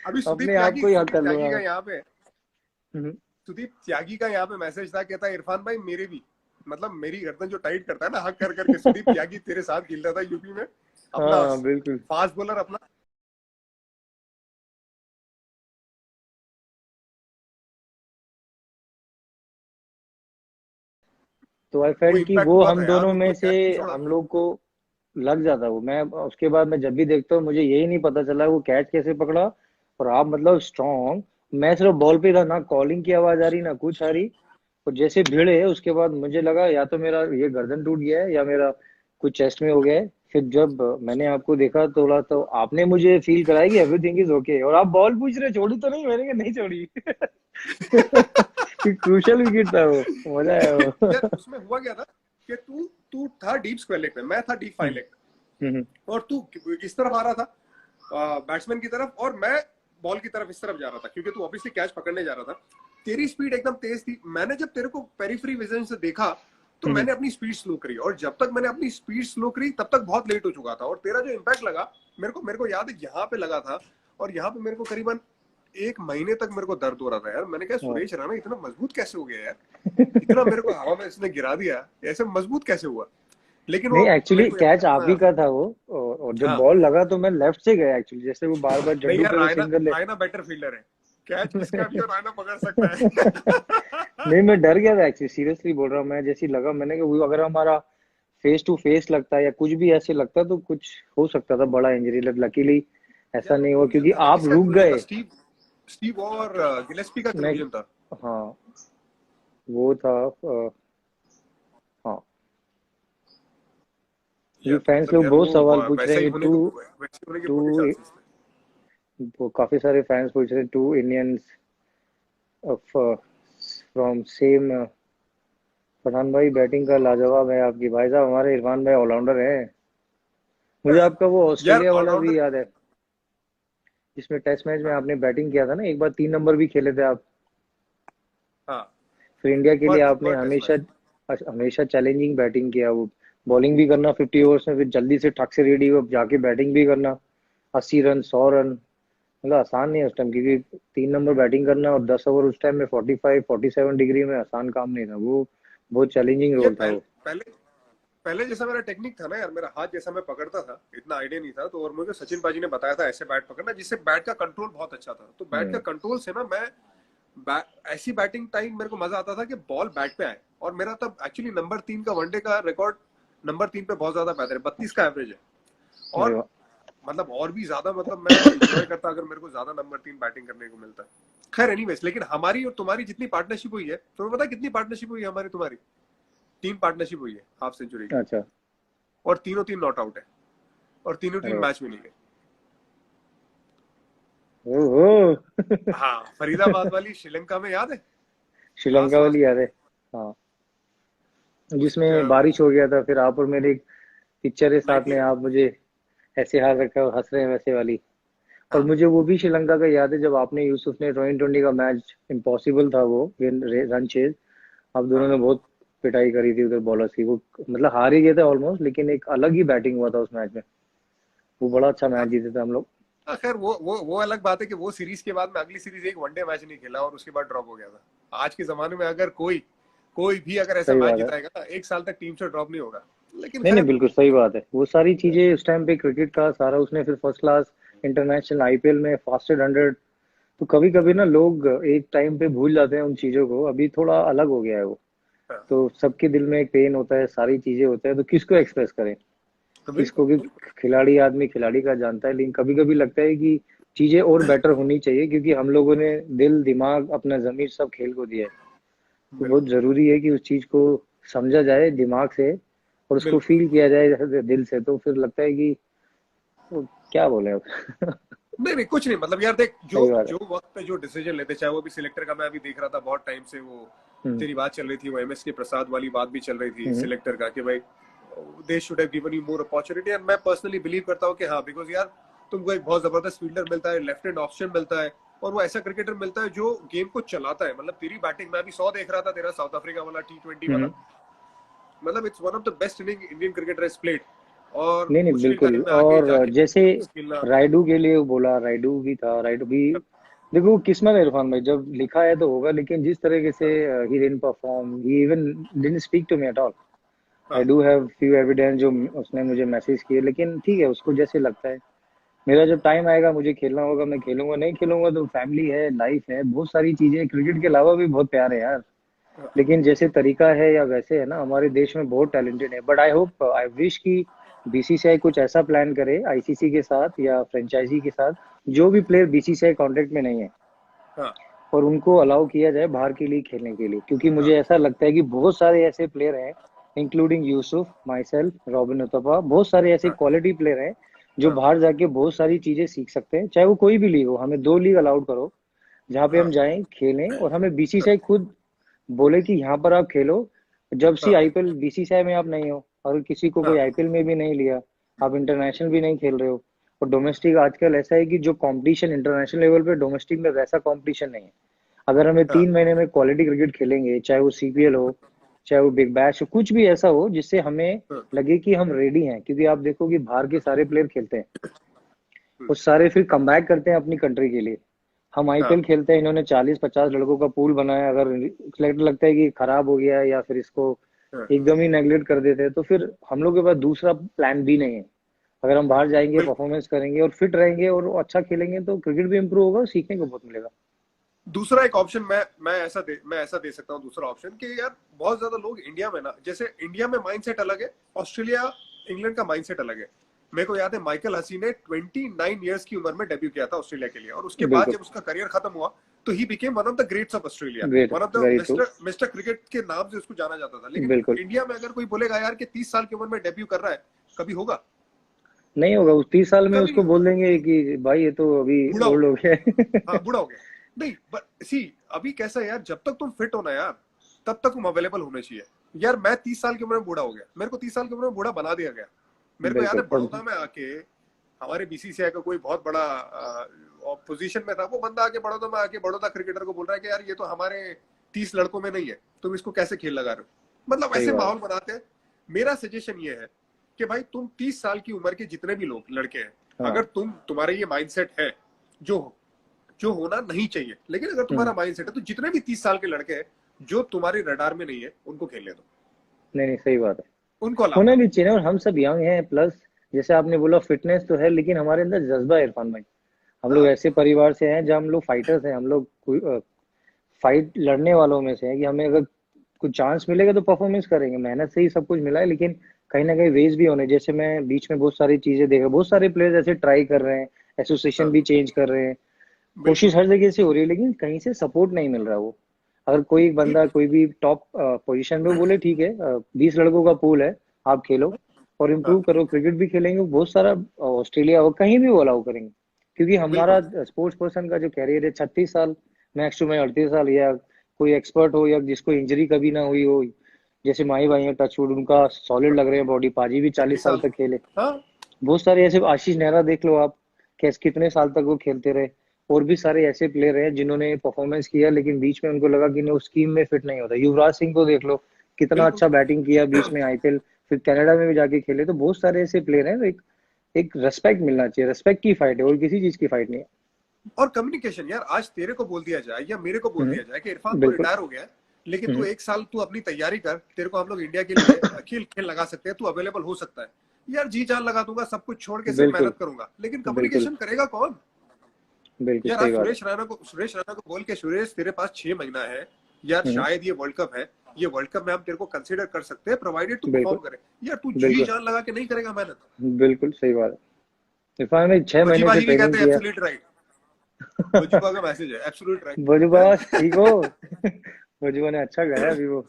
अभी अपने आप को ही हक कर लूंगा मैं। हम्म। सुदीप त्यागी का यहाँ पे मैसेज था, कहता है इरफान भाई मेरे भी, मतलब मेरी गर्दन जो टाइट करता है ना हक कर करके, सुदीप त्यागी तेरे साथ खेलता था यूपी में, अपना हाँ बिल्कुल। फास्ट बॉलर अपना। तो आई वो फेल्ट कि इम्पैक्ट वो हुआ हम था यार, दोनों में उनको से, कैच नहीं छोड़ा। हम लोग को लग जाता वो। मैं उसके बाद मैं जब भी देखता हूँ, मुझे यही नहीं पता चला वो कैच कैसे पकड़ा। और आप मतलब स्ट्रॉन्ग, मैं सिर्फ बॉल पे था, ना कॉलिंग की आवाज आ रही ना कुछ आ रही, और जैसे भिड़े, उसके बाद मुझे लगा या तो मेरा ये गर्दन टूट गया है या मेरा कुछ चेस्ट में हो गया है। फिर जब मैंने आपको देखा थोड़ा, तो आपने मुझे फील कराया कि एवरीथिंग इज ओके, और आप बॉल पूछ रहे छोड़ी तो नहीं, मैंने कहा नहीं छोड़ी। क्रूशल विकेट था वो, मजा आया वो। यार उसमें हुआ क्या था कि तू तू था डीप स्क्वायर लेग पे, मैं था डीप फाइव लेग हम्म, पे, और तू इस तरफ आ रहा था बैट्समैन की तरफ, और मैं बॉल की तरफ इस तरफ जा रहा था, क्योंकि तू ऑब्वियसली कैच पकड़ने जा रहा था। तेरी स्पीड एकदम तेज थी। मैंने जब तेरे को पेरिफेरी विजन से देखा तो हम्म, मैंने अपनी स्पीड स्लो करी, और जब तक मैंने अपनी स्पीड स्लो करी तब तक बहुत लेट हो चुका था, और तेरा जो इम्पैक्ट लगा, मेरे को याद है यहाँ पे लगा था, और यहाँ पे मेरे को करीबन एक महीने तक मेरे को दर्द हो रहा था यार। मैंने कहा हाँ। सुरेश राणा इतना मजबूत कैसे हो गया यार, इतना मेरे को हवा में इसने गिरा दिया, ऐसे मजबूत कैसे हुआ? लेकिन वो नहीं, मेरे एक्चुअली को याद कैच है आप ही अपना। का था वो। और जब हाँ बॉल लगा तो मैं लेफ्ट से गया एक्चुअली, जैसे वो बार बार नहीं जड्डू यार, पे वो रायना सिंगल ले। रायना बेटर फील्डर है, कैच किसका भी हो रायना पकड़ सकता है। नहीं, मैं डर गया था एक्चुअली, सीरियसली बोल रहा हूँ। मैं जैसे ही लगा, मैंने कहा वो अगर हमारा फेस टू फेस लगता या कुछ भी ऐसे लगता तो कुछ हो सकता था, बड़ा इंजरी। लकीली ऐसा यार नहीं हुआ, कोलिजन क्योंकि था ना, आप किसका रुक कोलिजन था? गए। स्टीव स्टीव और गिलेस्पी का मैं, कोलिजन था। हाँ, वो था, हाँ। ये यार तो फैंस मतलब लोग यार बहुत वो सवाल पूछ वैसा रहे ही हैं कि होने को, वैसे होने के टू पूरे चांसेस थे। वो काफी सारे फैंस पूछ रहे हैं, two Indians from same. Pathan भाई बैटिंग का लाजवाब है आपकी, भाई साहब हमारे इरफान भाई ऑलराउंडर हैं। मुझे आपका वो यार ऑस्ट्रेलिया वाला ऑलराउंडर। भी याद है, जिसमें टेस्ट मैच में हाँ आपने बैटिंग किया था ना, एक बार 3 नंबर भी खेले थे आप। हाँ। फिर इंडिया के लिए पर्थ आपने पर्थ टेस्ट हमेशा, मैच। हमेशा चैलेंजिंग बैटिंग किया वो। बॉलिंग भी करना 50 ओवर्स में, फिर जल्दी से ठक से रेडी हो जाके बैटिंग भी करना, 80 रन 100 रन, मतलब आसान नहीं है उस टाइम, क्योंकि 3 नंबर बैटिंग करना और 10 ओवर उस टाइम में 45-47 डिग्री में आसान काम नहीं था वो। बहुत चैलेंजिंग ये रोल था पहले वो। पहले पहले जैसा मेरा टेक्निक था ना यार, मेरा हाथ जैसा मैं पकड़ता था, इतना आइडिया नहीं था, तो और मुझे सचिन पाजी ने बताया था ऐसे बैट पकड़ना, जिससे बैट का कंट्रोल बहुत अच्छा था। तो बैट का हम्म। कंट्रोल से ना मैं ऐसी बैटिंग टाइम मेरे को मजा आता था कि बॉल बैट पे आए। और मेरा तब एक्चुअली नंबर 3 का वनडे का रिकॉर्ड नंबर 3 पे बहुत ज्यादा बेहतर है, 32 का एवरेज है। अरे और वाह। मतलब और भी ज्यादा, मतलब मैं इंजॉय करता अगर मेरे को ज्यादा नंबर 3 बैटिंग करने को मिलता। खैर एनीवेज, लेकिन हमारी और तुम्हारी जितनी पार्टनरशिप हुई है, तुम्हें पता है कितनी पार्टनरशिप हुई है हमारी तुम्हारी? 3 पार्टनरशिप हुई है हाफ सेंचुरी की, अच्छा। और तीनों तीन नॉट आउट है, और तीनों अरे तीन वाह। मैच विनिंग है। ओहो। हाँ, फरीदाबाद वाली श्रीलंका में याद है, लास्ट श्रीलंका लास्ट वाली में याद है। हाँ, उस जिसमें बारिश हो गया था, फिर आप और मेरे पिक्चर है साथ में, 98। आप मुझे ऐसे हाथ रखा और हंस रहे हैं वैसे वाली। और हाँ मुझे वो भी श्रीलंका का याद है, जब आपने यूसुफ ने 2020 का मैच, इम्पॉसिबल था वो रन चेज, आप दोनों हाँ ने बहुत पिटाई करी थी उधर बॉलर्स की। वो मतलब हार ही गए थे ऑलमोस्ट, लेकिन एक अलग ही बैटिंग हुआ था उस मैच में। वो बड़ा अच्छा मैच हाँ। जीते थे हम लोग। खैर वो अलग बात है कि वो सीरीज के बाद में अगली सीरीज एक वनडे मैच नहीं खेला और उसके बाद ड्रॉप हो गया था। आज के जमाने में अगर कोई कोई भी अगर ऐसा सही मैच बात है। जिताएगा ना, 1 साल तक टीम से ड्रॉप नहीं होगा। लेकिन नहीं नहीं, खैर, बिल्कुल सही बात है। वो सारी चीजें उस टाइम पे, क्रिकेट का सारा उसने, फिर फर्स्ट क्लास इंटरनेशनल आईपीएल में फास्टेड 100, तो कभी कभी ना लोग एक टाइम पे भूल जाते हैं उन चीजों को। अभी थोड़ा अलग हो गया है वो। हाँ, तो सबके दिल में एक पेन होता है, सारी चीजें होता है, तो किसको एक्सप्रेस करें? तो किसको बिल्कुल भी। बिल्कुल खिलाड़ी आदमी खिलाड़ी का जानता है, लेकिन कभी कभी लगता है कि चीजें और बेटर होनी चाहिए, क्योंकि हम लोगों ने दिल दिमाग अपना जमीर सब खेल को दिया है। तो बहुत बिल्कुल जरूरी है कि उस चीज को समझा जाए दिमाग से, और उसको बिल्कुल। फील किया जाए जैसे दिल से, तो फिर लगता है कि वो क्या बोले अब। नहीं नहीं, कुछ नहीं, मतलब यार देख, जो सही बात है। जो वक्त पे जो डिसीजन लेते, चाहे वो भी सिलेक्टर का, मैं अभी देख रहा था बहुत टाइम से वो हम्म। तेरी बात चल रही थी, वो एमएस के प्रसाद वाली बात भी चल रही थी हम्म। सिलेक्टर का, कि भाई they should have given you more opportunity. And मैं पर्सनली बिलीव करता हूँ कि हाँ, बिकॉज यार तुमको एक बहुत जबरदस्त फील्डर मिलता है, लेफ्ट हैंड ऑप्शन मिलता है, और वो ऐसा क्रिकेटर मिलता है जो गेम को चलाता है। मतलब तेरी बैटिंग, मैं अभी 100 देख रहा था तेरा, साउथ अफ्रीका वाला T20 वाला, हम्म। मतलब it's one of the best inning Indian cricketer has played. और नहीं नहीं, मुश्किल बिल्कुल। टाइम में आके और जाके जैसे खेलना। राइडू के लिए वो बोला, राइडू भी था, राइडू भी। देखो किस्मत है इरफान भाई, जब लिखा है तो होगा, लेकिन जिस तरीके से ही didn't perform, he even didn't speak to me at all. I हाँ डू हैव फ्यू एविडेंस जो उसने मुझे मैसेज किए, लेकिन ठीक है, उसको जैसे लगता है। मेरा जब टाइम आएगा, मुझे खेलना होगा, मैं खेलूंगा, नहीं खेलूंगा तो फैमिली है, लाइफ है, बहुत सारी चीजें क्रिकेट के अलावा भी बहुत प्यार है यार। लेकिन जैसे तरीका है या वैसे है ना, हमारे देश में बहुत टैलेंटेड है, but I hope, I wish कि बीसीसीआई कुछ ऐसा प्लान करे आईसीसी के साथ या फ्रेंचाइजी के साथ, जो भी प्लेयर बीसीसीआई कॉन्टेक्ट में नहीं है, हाँ और उनको अलाउ किया जाए बाहर के लिए खेलने के लिए, क्योंकि हाँ मुझे ऐसा लगता है कि बहुत सारे ऐसे प्लेयर हैं, including Yusuf, myself, Robin Uthappa, बहुत सारे ऐसे हाँ क्वालिटी प्लेयर हैं जो हाँ बाहर जाके बहुत सारी चीजें सीख सकते हैं। चाहे वो कोई भी लीग हो, हमें 2 लीग अलाउड करो जहाँ पे हम हाँ जाएं खेलें, और हमें हाँ बीसीसीआई खुद बोले कि यहाँ पर आप खेलो। जब से हाँ आईपीएल बीसीसीआई में आप नहीं हो, और किसी को कोई हाँ आईपीएल में भी नहीं लिया, आप इंटरनेशनल भी नहीं खेल रहे हो, और डोमेस्टिक आजकल ऐसा है कि जो कंपटीशन इंटरनेशनल लेवल पे डोमेस्टिक में वैसा कंपटीशन नहीं है। अगर हमें हाँ 3 महीने में क्वालिटी क्रिकेट खेलेंगे, चाहे वो सीपीएल हो, चाहे वो बिग बैश हो, कुछ भी ऐसा हो जिससे हमें हाँ, लगे कि हम रेडी हैं, क्योंकि आप देखो कि बाहर के सारे प्लेयर खेलते हैं, हम्म, वो सारे फिर कमबैक करते हैं अपनी कंट्री के लिए। हम हाँ, आईपीएल खेलते हैं, इन्होंने 40-50 लड़कों का पूल बनाया, अगर सेलेक्ट लगता है कि खराब हो गया है या फिर इसको हाँ, एकदम ही नेगलेक्ट कर देते हैं, तो फिर हम लोग के पास दूसरा प्लान भी नहीं है। अगर हम बाहर जाएंगे, बिल्कुल। परफॉर्मेंस करेंगे और फिट रहेंगे और अच्छा खेलेंगे, तो क्रिकेट भी इंप्रूव होगा और सीखने को बहुत मिलेगा। दूसरा एक ऑप्शन मैं ऐसा दे सकता हूँ, दूसरा ऑप्शन कि यार बहुत ज्यादा लोग इंडिया में ना, जैसे इंडिया में माइंडसेट अलग है, ऑस्ट्रेलिया इंग्लैंड का माइंडसेट अलग है। मेरे को याद है माइकल हसी ने 29 ईयर्स की उम्र में डेब्यू किया था ऑस्ट्रेलिया के लिए, और उसके बाद बिल्कुल। जब उसका करियर खत्म हुआ तो he became one of the greats of Australia, great. One of the very true. Mister mister cricket के नाम से उसको जाना जाता था। लेकिन बिल्कुल। इंडिया में अगर कोई बोलेगा यार कि 30 साल की उम्र में डेब्यू कर रहा है, कभी होगा? नहीं होगा, उस 30 साल में कभी नहीं उसको होगा, बोल देंगे कि भाई ये तो अभी बूढ़ा हो ओल्ड गया। हो गया है। हाँ, बूढ़ा हो गया। नहीं, बट सी, अभी कैसा है यार, जब तक तुम फिट हो ना यार, तब तक तुम अवेलेबल होने चाहिए। यार मैं 30 साल की उम्र में बूढ़ा हो गया, मेरे को 30 साल की उम्र में बूढ़ा बना दिया गया। मेरे को याद बिल्कुल। है और बड़ौदा में आके, हमारे बीसीसीआई का कोई बहुत बड़ा पोजीशन में था, वो बंदा आके बड़ौदा में आके बड़ौदा क्रिकेटर को बोल रहा है कि यार ये तो हमारे 30 लड़कों में नहीं है, तुम इसको कैसे खेल लगा रहे हो? मतलब सही ऐसे बात माहौल बनाते हैं। मेरा सजेशन ये है कि भाई तुम 30 साल की उम्र के जितने भी लोग लड़के हैं, है। हाँ। अगर तुम्हारे ये माइंडसेट है, जो जो होना नहीं चाहिए, लेकिन अगर तुम्हारा हम्म। माइंडसेट है तो जितने भी 30 साल के लड़के हैं जो तुम्हारे रडार में नहीं है उनको खेलने दो, नहीं नहीं, सही बात है। उनको अलाउ होना करो। भी चाहिए और हम सब यंग हैं, प्लस जैसे आपने बोला फिटनेस तो है, लेकिन हमारे अंदर जज्बा है इरफान भाई। हम लोग हाँ ऐसे परिवार से हैं जहाँ हम लोग फाइटर्स हैं, हम लोग फाइट लड़ने वालों में से हैं कि हमें अगर कुछ चांस मिलेगा तो परफॉर्मेंस करेंगे। मेहनत से ही सब कुछ मिला है, लेकिन कहीं ना कहीं वेज भी होने, जैसे मैं बीच में बहुत सारी चीजें देखा, बहुत सारे प्लेयर्स ऐसे ट्राई कर रहे हैं, एसोसिएशन हाँ भी चेंज कर रहे हैं, कोशिश बिल्कुल हर जगह से हो रही है, लेकिन कहीं से सपोर्ट नहीं मिल रहा। वो अगर कोई बंदा बिल्कुल। कोई भी टॉप पोजीशन पे बोले ठीक है, 20 लड़कों का पूल है, आप खेलो और इम्प्रूव हाँ करो, क्रिकेट भी खेलेंगे बहुत सारा, ऑस्ट्रेलिया और कहीं भी वो अलाउ करेंगे। क्योंकि हमारा बिल्कुल स्पोर्ट्स पर्सन का जो कैरियर है 36 साल, मैक्स टू मैक्स 38 साल, या कोई एक्सपर्ट हो या जिसको इंजरी कभी ना हुई हो, जैसे माही भाई हैं टचवुड, उनका सॉलिड लग रहे हैं बॉडी, पाजी भी 40 साल 30 साल। तक खेले। हाँ बहुत सारे ऐसे, आशीष नेहरा देख लो आप, कैसे कितने साल तक वो खेलते रहे। और भी सारे ऐसे प्लेयर हैं जिन्होंने परफॉर्मेंस किया, लेकिन बीच में उनको लगा कि नहीं, उस स्कीम में फिट नहीं होता। युवराज सिंह को देख लो, कितना बिल्कुल। अच्छा बैटिंग किया बीच में आईपीएल, फिर कनाडा में भी जाके खेले। तो बहुत सारे ऐसे प्लेयर हैं। एक एक रेस्पेक्ट मिलना चाहिए, रेस्पेक्ट की फाइट है और किसी चीज की फाइट नहीं है। और कम्युनिकेशन यार, आज तेरे को बोल दिया जाए या मेरे को बोल दिया जाए कि इरफान तो बिल्कुल। रिटायर हो गया है, लेकिन तू हम्म, 1 साल तू अपनी तैयारी कर, तेरे को हम लोग इंडिया के लिए खेल खेल लगा सकते हैं, तू अवेलेबल हो सकता है। यार जी जान लगा दूंगा, सब कुछ छोड़ के सिर्फ बिल्कुल। मेहनत करूंगा, लेकिन बिल्कुल। कम्युनिकेशन करेगा कौन? बिल्कुल यार आज सही बात है। सुरेश रैना को बोल के, सुरेश तेरे पास 6 महीना है, यार हम्म, शायद ये वर्ल्ड कप है, ये वर्ल्ड कप में हम तेरे को कंसिडर कर सकते हैं प्रोवाइडेड तू बिल्कुल। परफॉर्म करे। यार तू जी बिल्कुल। जान लगा के नहीं करेगा मेहनत। बिल्कुल सही बात है। इरफान में 6 महीने से भजीबाजी भी ट्रेनिंग कहते हैं किया। Absolute right. भजूबा का मैसेज है एब्सोल्यूट भोजूबा राइट। ठीक हो? भोजूबा ने अच्छा गाया अभी वो।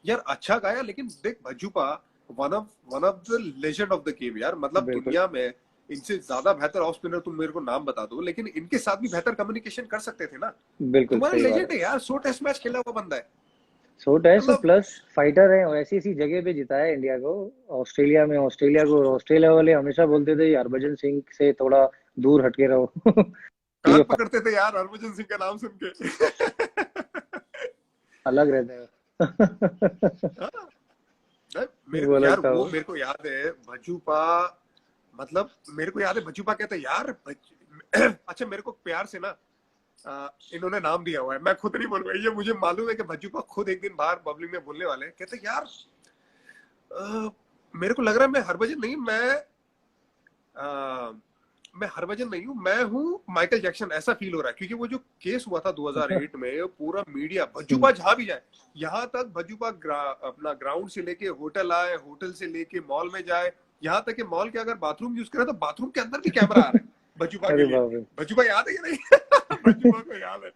यार अच्छा गाया, लेकिन देख Bhajjupa one of the legend of the game यार, मतलब बिल्कुल। दुनिया में इनसे ज्यादा बेहतर ऑफ स्पिनर तुम मेरे को नाम बता दो, लेकिन इनके साथ भी बेहतर कम्युनिकेशन कर सकते थे ना। बिल्कुल तुम्हारा सही बात है। लेजेंड है यार, 100 टेस्ट मैच खेला हुआ बंदा है। छोटा है सो, मतलब प्लस फाइटर है और ऐसी ऐसी जगह पे जिताया है इंडिया को। ऑस्ट्रेलिया में, ऑस्ट्रेलिया को, ऑस्ट्रेलिया वाले हमेशा बोलते थे हरभजन सिंह से थोड़ा दूर हटके रहो। कान क्योंकि पकड़ते थे यार हरभजन सिंह का नाम सुन के। अलग रहते हैं। हाँ, मेरे को वो अलग यार था वो वो। मेरे को याद है भजूपा, मतलब मेरे को याद है भजूपा कहते यार अच्छा मेरे को प्यार से ना इन्होंने नाम दिया हुआ है, मैं खुद नहीं बोलूंगा, ये मुझे मालूम है कि भज्जूपा खुद एक दिन बाहर पब्लिक में बोलने वाले हैं, कहते यार मेरे को लग रहा है मैं हरभजन नहीं, अ, मैं हरभजन नहीं हूँ, मैं हूँ माइकल जैक्सन, ऐसा फील हो रहा है। क्योंकि वो जो केस हुआ था 2008 में, पूरा मीडिया हम्म, भज्जूपा जहां भी जाए, यहाँ तक भज्जूपा अपना ग्राउंड से लेके होटल आए, होटल से लेके मॉल में जाए, यहाँ तक कि मॉल के अगर बाथरूम यूज करे तो बाथरूम के अंदर भी कैमरा आ रहा है भज्जूपा के अरे लिए। बाप रे। भज्जूपा याद है या नहीं? भज्जूपा को याद है।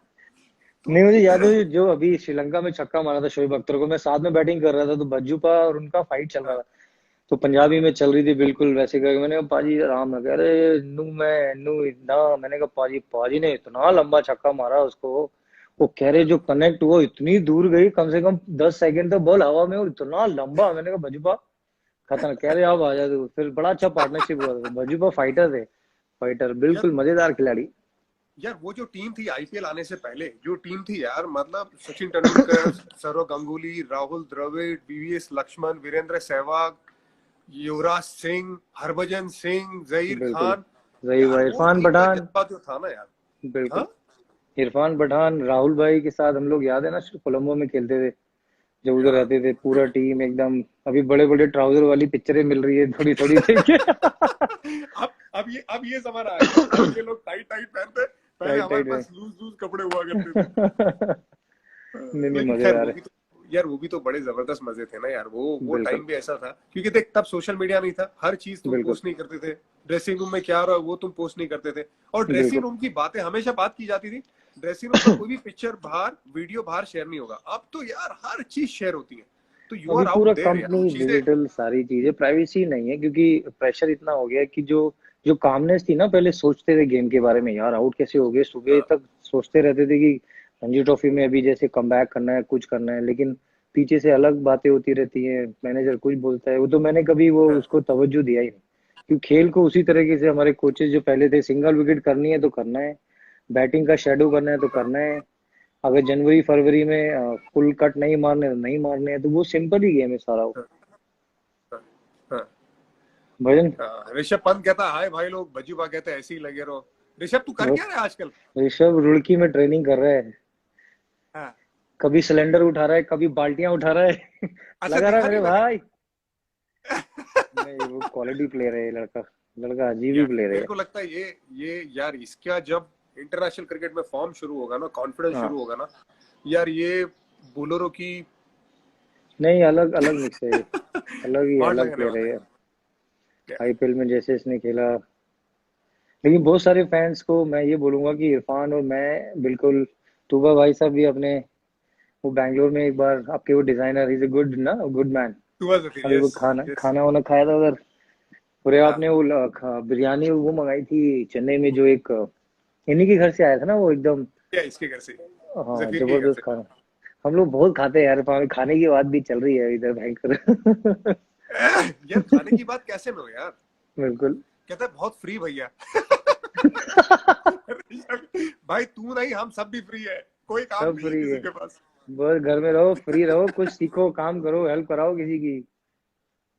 नहीं, तो मुझे याद है जो अभी श्रीलंका में छक्का मारा था शोएब अख्तर को, मैं साथ में बैटिंग कर रहा था, तो भज्जूपा और उनका फाइट चल रहा हाँ था। तो हाँ पंजाबी में चल रही थी बिल्कुल वैसे करके, मैंने कहा पाजी आराम ना, कह रहे नू मैं नू ना, मैंने कहा पाजी, पाजी ने इतना लंबा छक्का मारा उसको। वो कह रहे जो कनेक्ट हुआ इतनी दूर गई, कम से कम 10 सेकंड तक बॉल हवा में, और इतना लंबा। मैंने कहा भजूपा खतरनाक, कह रहे आप आ जाते हो। फिर बड़ा अच्छा पार्टनरशिप हुआ था। भजूपा फाइटर थे, फाइटर यार, बिल्कुल मजेदार खिलाड़ी। यार वो जो टीम थी आईपीएल आने से पहले, जो टीम थी यार, मतलब सचिन तेंदुलकर, सौरव गांगुली, राहुल द्रविड़, वीवीएस लक्ष्मण, वीरेंद्र सहवाग, युवराज सिंह, हरभजन सिंह, जहीर बिल्कुल। खान, रही हुआ यार वो इरफान टीम का पठान। जज्बा जो था ना यार। बिल्कुल। हाँ इरफान पठान, राहुल भाई के साथ हम लोग, याद है ना, कोलंबो में खेलते थे जब उधर यार। रहते थे, पूरा टीम एकदम। अभी बड़े बड़े ट्राउजर वाली पिक्चरें मिल रही है थोड़ी थोड़ी देख के। अब ये जमाना आ गया, अब ये लोग टाइट टाइट पहनते, पहले टाइट हमारे टाइट में। पास लूज लूज कपड़े हुआ करते थे। नहीं नहीं, लेकिन खैर मजेदार वो है। भी तो, यार वो भी तो बड़े जबरदस्त मजे थे ना यार, वो बिल्कुल। टाइम भी ऐसा था, क्योंकि देख तब सोशल मीडिया नहीं था, हर चीज तुम बिल्कुल। पोस्ट नहीं करते थे, ड्रेसिंग रूम में क्या रहा वो तुम पोस्ट नहीं करते थे, और ड्रेसिंग बिल्कुल। रूम की बातें हमेशा बात की जाती थी। ड्रेसिंग रूम का कोई भी पिक्चर बाहर, वीडियो बाहर शेयर नहीं होगा। अब तो यार हर चीज शेयर होती है, तो यू अभी आर आउट पूरा देयर यार, वो कंपनी चीजें। डिजिटल, सारी चीजें, प्राइवेसी नहीं है, क्योंकि प्रेशर इतना हो गया है कि जो जो कामनेस थी ना, पहले सोचते थे गेम के बारे में, यार आउट कैसे हो गए, सुबह हाँ तक सोचते रहते थे कि रणजी ट्रॉफी में अभी जैसे कमबैक करना है, कुछ करना है, लेकिन पीछे से अलग बातें होती रहती हैं, मैनेजर कुछ बोलता है, वो तो मैंने कभी वो हाँ उसको तवज्जो दिया ही नहीं। क्योंकि खेल को उसी तरीके से हमारे कोचेस जो पहले थे, सिंगल विकेट करनी है तो करना है, बैटिंग का शेडो करना है तो करना है, अगर जनवरी फरवरी में फुल कट नहीं मारने तो नहीं मारने हैं, तो वो सिंपल ही गेम है सारा वो। हाँ, हाँ, हाँ, भजन। हाँ। ऋषभ पंत कहता है हाय भाई लोग, भज्जू बा कहते हैं ऐसे ही लगे रहो। ऋषभ तू कर बस क्या रहा है आजकल? ऋषभ रुड़की में ट्रेनिंग कर रहा है। हाँ। कभी सिलेंडर उठा रहा है, कभी बाल्टियां उठा रहा है। अच्छा, लगा रहा है देखा मेरे नहीं मैंने। भाई। नहीं, वो क्वालिटी प्लेयर है ये लड़का। लड़का अजीब ही यार प्लेयर है। मेरे को लगता है ये यार इसका जब इंटरनेशनल क्रिकेट में फॉर्म शुरू होगा ना, कॉन्फिडेंस हाँ। शुरू होगा ना, यार ये बोलरों की नहीं, अलग अलग मिक्स है ये। अलग ही वाट अलग लगाने प्लेयर है वाला ये। है। आईपीएल में जैसे इसने खेला। लेकिन बहुत सारे फैंस को मैं ये बोलूंगा कि इरफान और मैं बिल्कुल। टूबा भाई साहब भी अपने, वो बैंगलोर में एक बार आपके वो डिजाइनर, इज ए गुड ना, good man. Two was the thing, अभी वो यस। खाना यस। खाना वाना खाया था उधर। पूरे हाँ, आपने वो बिरयानी वो मंगाई थी चेन्नई में, जो एक इन्हीं के घर से आया था ना वो एकदम। क्या इसके घर से? हाँ, जफीर के घर जबरदस्त से। खाना। हम लोग बहुत खाते हैं यार, खाने की बात भी चल रही है इधर भयंकर। यार खाने की बात कैसे में हो यार? बिल्कुल। कहता है बहुत फ्री भैया। भाई तू नहीं, हम सब भी फ्री है, कोई काम सब नहीं है फ्री किसी है। के पास। बस घर में रहो, फ्री रहो, कुछ सीखो, काम करो, हेल्प कराओ किसी की।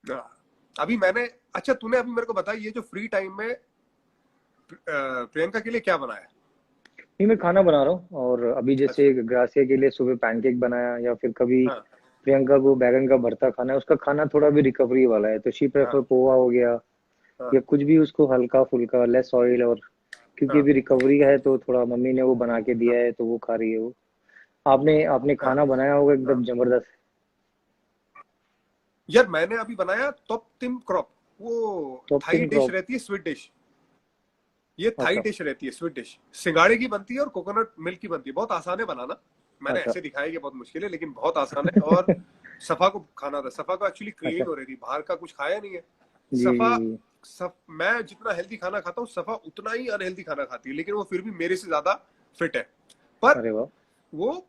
हाँ। अभी मैंने, अच्छा तूने अभी मेरे को बताया ये जो फ्री टाइम में प्रियंका के लिए क्या बनाया? नहीं, मैं खाना बना रहा हूँ, और अभी अच्छा। जैसे ग्रासिया के लिए सुबह पैनकेक बनाया, या फिर कभी हाँ, प्रियंका को बैगन का भरता खाना है, उसका खाना थोड़ा भी रिकवरी वाला है, तो शी प्रेफर हाँ, पोहा हो गया, हाँ, या कुछ भी उसको हल्का फुल्का, लेस ऑयल, और क्योंकि हाँ, अभी रिकवरी का है तो थोड़ा मम्मी ने वो बना के हाँ, दिया है तो वो खा रही है वो। आपने आपने हाँ, खाना बनाया होगा हाँ। एकदम जबरदस्त। यार मैंने अभी बनाया तोप तिम क्रॉप, वो तो थाई टिम डिश क्रॉप। रहती है, स्वीट डिश। ये थाई अच्छा। डिश रहती है, स्वीट डिश। सिंगाड़े की बनती है और कोकोनट मिल्क की बनती है, बहुत आसान है बनाना। मैंने अच्छा। ऐसे दिखाया कि बहुत मुश्किल है, लेकिन बहुत आसान है। और सफा को खाना था, सफा को एक्चुअली अच्छा। क्रेविंग हो रही थी, बाहर का कुछ खाया नहीं है। जी जी सफा, जी। मैं जितना हेल्दी खाना खाता हूँ, सफा उतना ही अनहेल्दी खाना खाती है, लेकिन वो फिर भी मेरे से ज्यादा फिट है। पर अरे वाह। वो,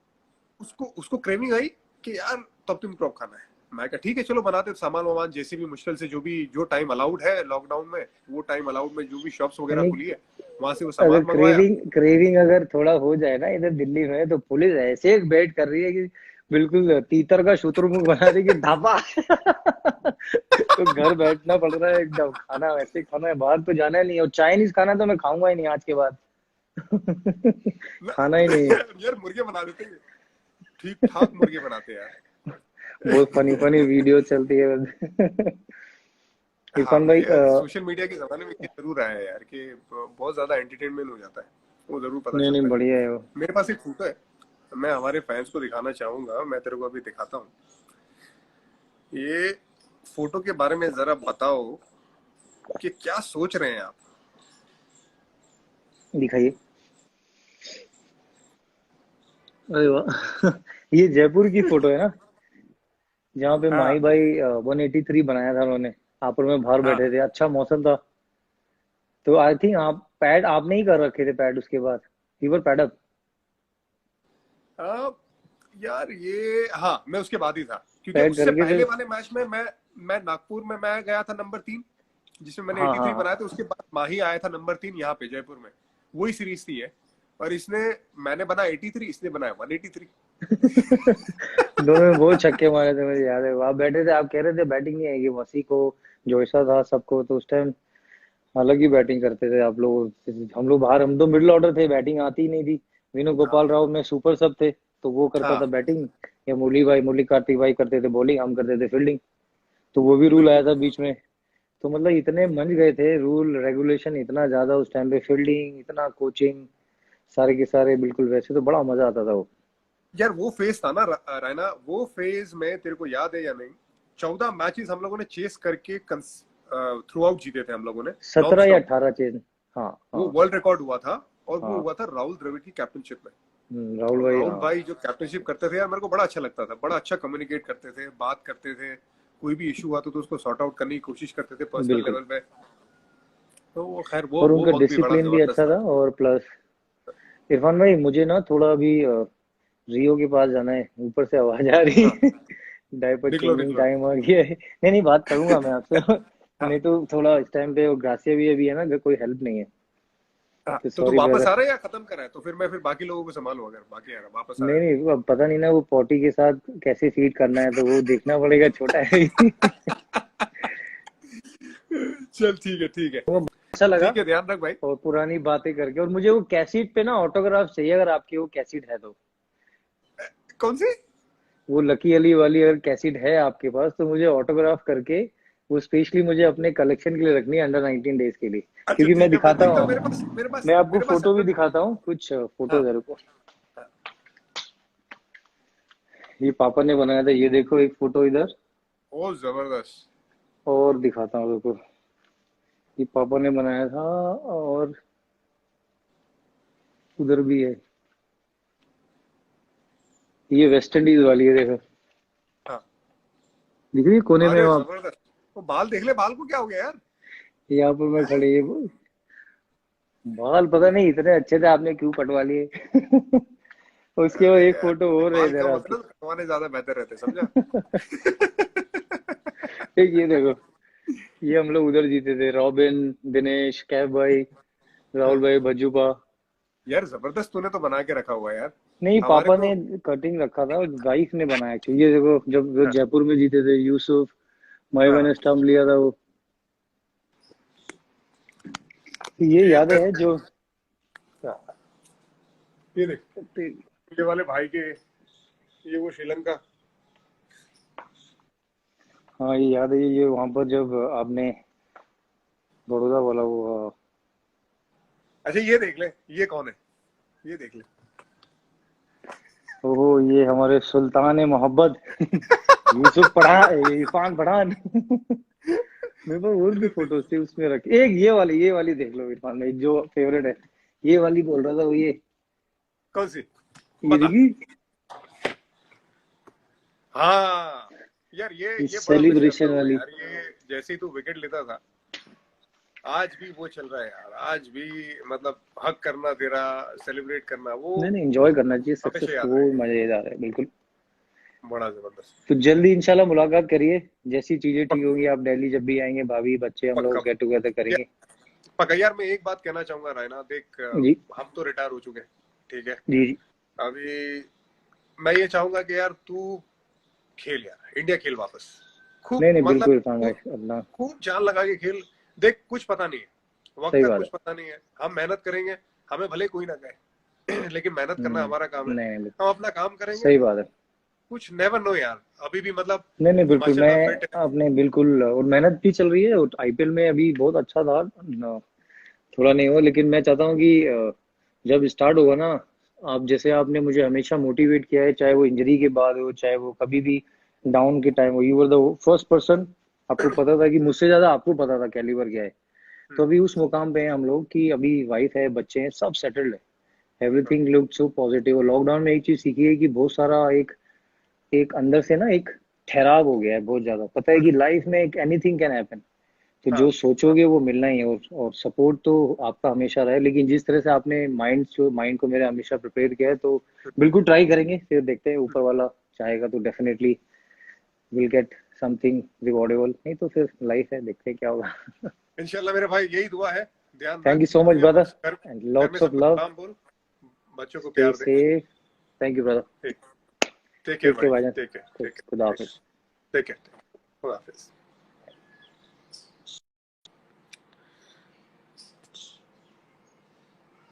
उसको उसको क्रेविंग आई कि यार तब तुम क्रॉप खाना है। मैं कहा ठीक है चलो बनाते, सामान वामान जैसे भी मुश्किल से जो टाइम अलाउड है लॉकडाउन में, वो टाइम अलाउड में जो भी शॉप्स वगैरह यानी खुली है, वहां से वो अगर सामान मंगवाया। क्रेविंग क्रेविंग अगर थोड़ा हो जाए ना इधर दिल्ली में, तो पुलिस ऐसे वेट कर रही है कि बिल्कुल तीतर का शुतुरमुर्ग बना रही कि धापा। तो घर बैठना पड़ रहा है एकदम, खाना वैसे खाना है, बाहर तो जाना ही नहीं, और चाइनीज खाना तो मैं खाऊंगा ही नहीं आज के बाद। खाना ही नहीं है। यार मुर्गे बना देते हैं, ठीक ठाक मुर्गे बनाते हैं यार। बहुत फनी फनी वीडियो चलती है। इरफान हाँ भाई यार, सोशल मीडिया के जमाने में ये जरूर आया है यार कि बहुत ज्यादा एंटरटेनमेंट हो जाता है, वो जरूर पता नहीं नहीं, चलता है। बढ़िया है वो। मेरे पास एक फोटो है, मैं हमारे फैंस को दिखाना चाहूंगा, मैं तेरे को अभी दिखाता हूँ। ये फोटो के बारे में जरा बताओ कि क्या सोच रहे हैं आप? दिखाइए। अरे वाह। ये जयपुर की फोटो है ना, जहाँ पे माही हाँ, भाई 183 बनाया था उन्होंने। हापुड़ में बाहर हाँ। बैठे थे, अच्छा मौसम था। तो आई थिंक आप पैड आपने ही कर रखे थे पैड उसके बाद। You were pad up. अब यार ये, हाँ मैं उसके बाद ही था, क्योंकि पैड उससे करके पहले फिर। वाले मैच में मैं नागपुर में मैं गया था नंबर 3, जिसमें मैंने हाँ हाँ 83 हाँ। बनाया था। उसके बाद माही आया था नंबर 3 यहाँ पे जयपुर में, वही सीरीज थी है। और इसने, मैंने बना 83, इसने बनाया 183। दोनों में बहुत छक्के मारे थे, मुझे याद है। आप बैठे थे, आप कह रहे थे बैटिंग नहीं आएगी, वसी को, जोशा था सबको, तो उस टाइम अलग ही बैटिंग करते थे आप लोग। हम लोग बाहर, हम तो मिडिल ऑर्डर थे, बैटिंग आती ही नहीं थी। विनू गोपाल हाँ, राव में सुपर सब थे, तो वो करता था हाँ, बैटिंग, या मुरली भाई, मुरली कार्तिक भाई करते थे बॉलिंग, हम करते थे फील्डिंग। तो वो भी रूल आया बिल्कुल। था बीच में। तो मतलब इतने मंझ गए थे, रूल रेगुलेशन इतना ज्यादा उस टाइम पे, फील्डिंग इतना, कोचिंग सारे के सारे बिल्कुल वैसे, तो बड़ा मजा आता था वो। यार वो फेज था ना रायना, वो फेज में तेरे को याद है या नहीं, 14 मैचेस हम लोगों ने चेस करके थ्रू आउट जीते थे हम लोगों ने, नॉन 17 या स्टॉप। 18 चेज। हाँ वो हाँ वर्ल्ड रिकॉर्ड हुआ था, और वो हाँ। हुआ था राहुल द्रविड़ की कैप्टनशिप में। राहुल और भाई, राहुल हाँ। भाई जो कैप्टनशिप करते थे यार, मेरे को बड़ा अच्छा लगता था, बड़ा अच्छा कम्युनिकेट करते थे, बात करते थे, कोई भी इशू हुआ तो उसको सॉर्ट आउट करने की कोशिश करते थे पर्सनल बिल्कुल। लेवल पे। तो वो खैर वो और वो उनका वक्त भी बड़ा डिसिप्लिन भी जबरदस्त अच्छा था। था, और प्लस इरफान भाई, मुझे ना थोड़ा अभी रियो के पास जाना है, ऊपर से आवाज आ रही हाँ, है। डायपर निकलो चेंजिंग निकलो। टाइम आ गया है। नहीं नहीं, बात करूंगा मैं आपसे। हाँ, नहीं तो थोड़ा इस टाइम पे वो ग्रासिया भी अभी है ना, अगर कोई हेल्प नहीं है। हाँ, तो तो तू सॉरी वापस ब्रदर। आ रहा है या खत्म करा है? तो फिर मैं फिर बाकी लोगों को संभालूं अगर बाकी आ रहा वापस आ रहा नहीं नहीं, वो अब पता नहीं ना, वो पोटी के साथ कैसे फीड करना है तो वो देखना पड़ेगा, छोटा है। है। चल ठीक है ठीक है। वो अच्छा लगा ठीक है, ध्यान रख भाई। और पुरानी बातें करके, और मुझे वो कैसेट पे ना ऑटोग्राफ चाहिए, अगर आपकी वो कैसेट है तो। कौन सी? वो लकी अली वाली अगर कैसेट है आपके पास तो मुझे ऑटोग्राफ करके वो स्पेशली मुझे अपने कलेक्शन के लिए रखनी है, अंडर 19 डेज के लिए। अच्छा क्योंकि मैं ठीक है, मैं दिखाता देखता हूँ। हूँ, मेरे पास मेरे पास मैं आपको मेरे पास फोटो भी अंडर। दिखाता हूँ, कुछ फोटोज हाँ है, रुको। हाँ। ये पापा ने बनाया था, ये देखो एक फोटो इधर। ओ जबरदस्त। और दिखाता हूँ, रुको। ये पापा ने बनाया था, और उधर भी है। ये वेस्ट इंडीज वाली है, देखो। हाँ। दिख रही है कोने में अरे वो आप। जबरदस्त। वो बाल देख ले, बाल को क्या हो गया यार? यहाँ पर मैं हैं? खड़ी है। बाल पता नहीं इतने अच्छे थे, आपने क्यों कटवा लिए। उसके बाद अरे एक यार, फोटो और है बाल इधर कम होते आपकी। ना तो कटवाने ज्यादा बेहतर रहते, समझा? एक ये देखो, ये हम लोग उधर जीते थे, रॉबिन, दिनेश, कैफ भाई, राहुल भाई, भज्जूपा। यार जबरदस्त, तूने तो बना के रखा हुआ है यार। नहीं, हमारे पापा को। ने कटिंग रखा था, वाइफ ने बनाया एक्चुअली। ये देखो, जब वो हाँ जयपुर में जीते थे, यूसुफ माइवा हाँ। ने स्टंप लिया था वो। ये ये यादें हैं जो। ये देख, ये वाले भाई के, ये वो श्रीलंका। हाँ, ये याद है, ये वहां पर जब आपने बड़ौदा वाला वो। अच्छा ये देख ले, ये कौन है? ये देख ले। ओहो, ये हमारे सुल्तान ए मोहब्बत। यूसुफ पठान, इरफान पठान। मेरे पास और भी इधर देख। फोटोज थे, उसमें रख एक ये वाली देख लो इरफान भाई, जो फेवरेट है। ये वाली बोल रहा था वो, कौन सी? ये बता। देखी। हाँ यार, ये बड़ा मिस करता सेलिब्रेशन हूँ मैं वाली। यार। ये जैसे ही तू विकेट लेता था, आज भी वो चल रहा है यार। आज भी मतलब हक करना, तेरा सेलिब्रेट करना, वो नहीं नहीं, एंजॉय करना चाहिए सक्सेस हमेशा को, याद वो रहेगा। मजेदार है बिल्कुल। बड़ा जबरदस्त। तो जल्दी इंशाल्लाह मुलाकात करिए, जैसी चीजें ठीक पक, होंगी। आप दिल्ली जब भी आएंगे, भाभी बच्चे हम पक्का। लोग गेट टुगेदर यार करेंगे। पक्का यार, मैं एक बात कहना चाहूंगा रायना, देख जी हम तो रिटायर हो चुके हैं, ठीक है। जी जी। अभी मैं ये चाहूंगा कि यार तू खेल यार, इंडिया खेल वापस। खूब नहीं नहीं, मतलब बिल्कुर इरफान भाई, खूब अपना। खूब जान लगा के खेल। देख कुछ पता नहीं है, वक्त सही का बात कुछ पता नहीं है। हम मेहनत करेंगे, हमें भले कोई ना कहे, लेकिन मेहनत है। करना हमारा काम है। नहीं नहीं, हम अपना काम करेंगे। सही बात है। कुछ नेवर नो यार, अभी भी मतलब नहीं नहीं, बिल्कुल, माशाल्लाह मैं फिट है। अपने बिल्कुल, और मेहनत भी चल रही है, और आईपीएल में अभी बहुत अच्छा था थोड़ा नहीं हुआ, लेकिन मैं चाहता हूँ कि जब स्टार्ट होगा ना, आप जैसे आपने मुझे हमेशा मोटिवेट किया है, चाहे वो इंजरी के बाद हो, चाहे वो कभी भी डाउन के टाइम हो, you were the first person. आपको पता था कि मुझसे ज्यादा आपको पता था कैलिबर क्या है। तो हम्म, अभी उस मुकाम पे हैं हम लोग कि अभी वाइफ है, बच्चे हैं, सब सेटल्ड है, एवरीथिंग लुक सो पॉजिटिव। और लॉकडाउन में एक चीज सीखी है कि बहुत सारा एक एक अंदर से ना एक ठहराव हो गया है बहुत ज्यादा। पता है कि लाइफ में एक एनीथिंग कैन हैपन। तो हाँ जो हाँ। सोचोगे वो मिलना ही है, और सपोर्ट तो आपका हमेशा रहे। लेकिन जिस तरह से आपने माइंड को मेरे हमेशा प्रिपेयर किया है, तो बिल्कुल ट्राई करेंगे, फिर देखते हैं, ऊपर वाला चाहेगा तो डेफिनेटली विल गेट समथिंग रिवॉर्डेबल, नहीं तो फिर लाइफ है, देखते हैं क्या होगा। इंशाल्लाह मेरे भाई, यही दुआ है। ध्यान थैंक रख, यू सो मच बढ़िया ब्रदर, बस घर। एंड घर में लॉट्स ऑफ सबको लव। सलाम बोल, बच्चों को स्टे प्यार दे। सेफ। Thank you brother. ठीक। टेक केयर टेक भाई, केयर भाईजान। टेक केयर, टेक खुदा केयर, हाफिज। Take care. खुदा हाफिज।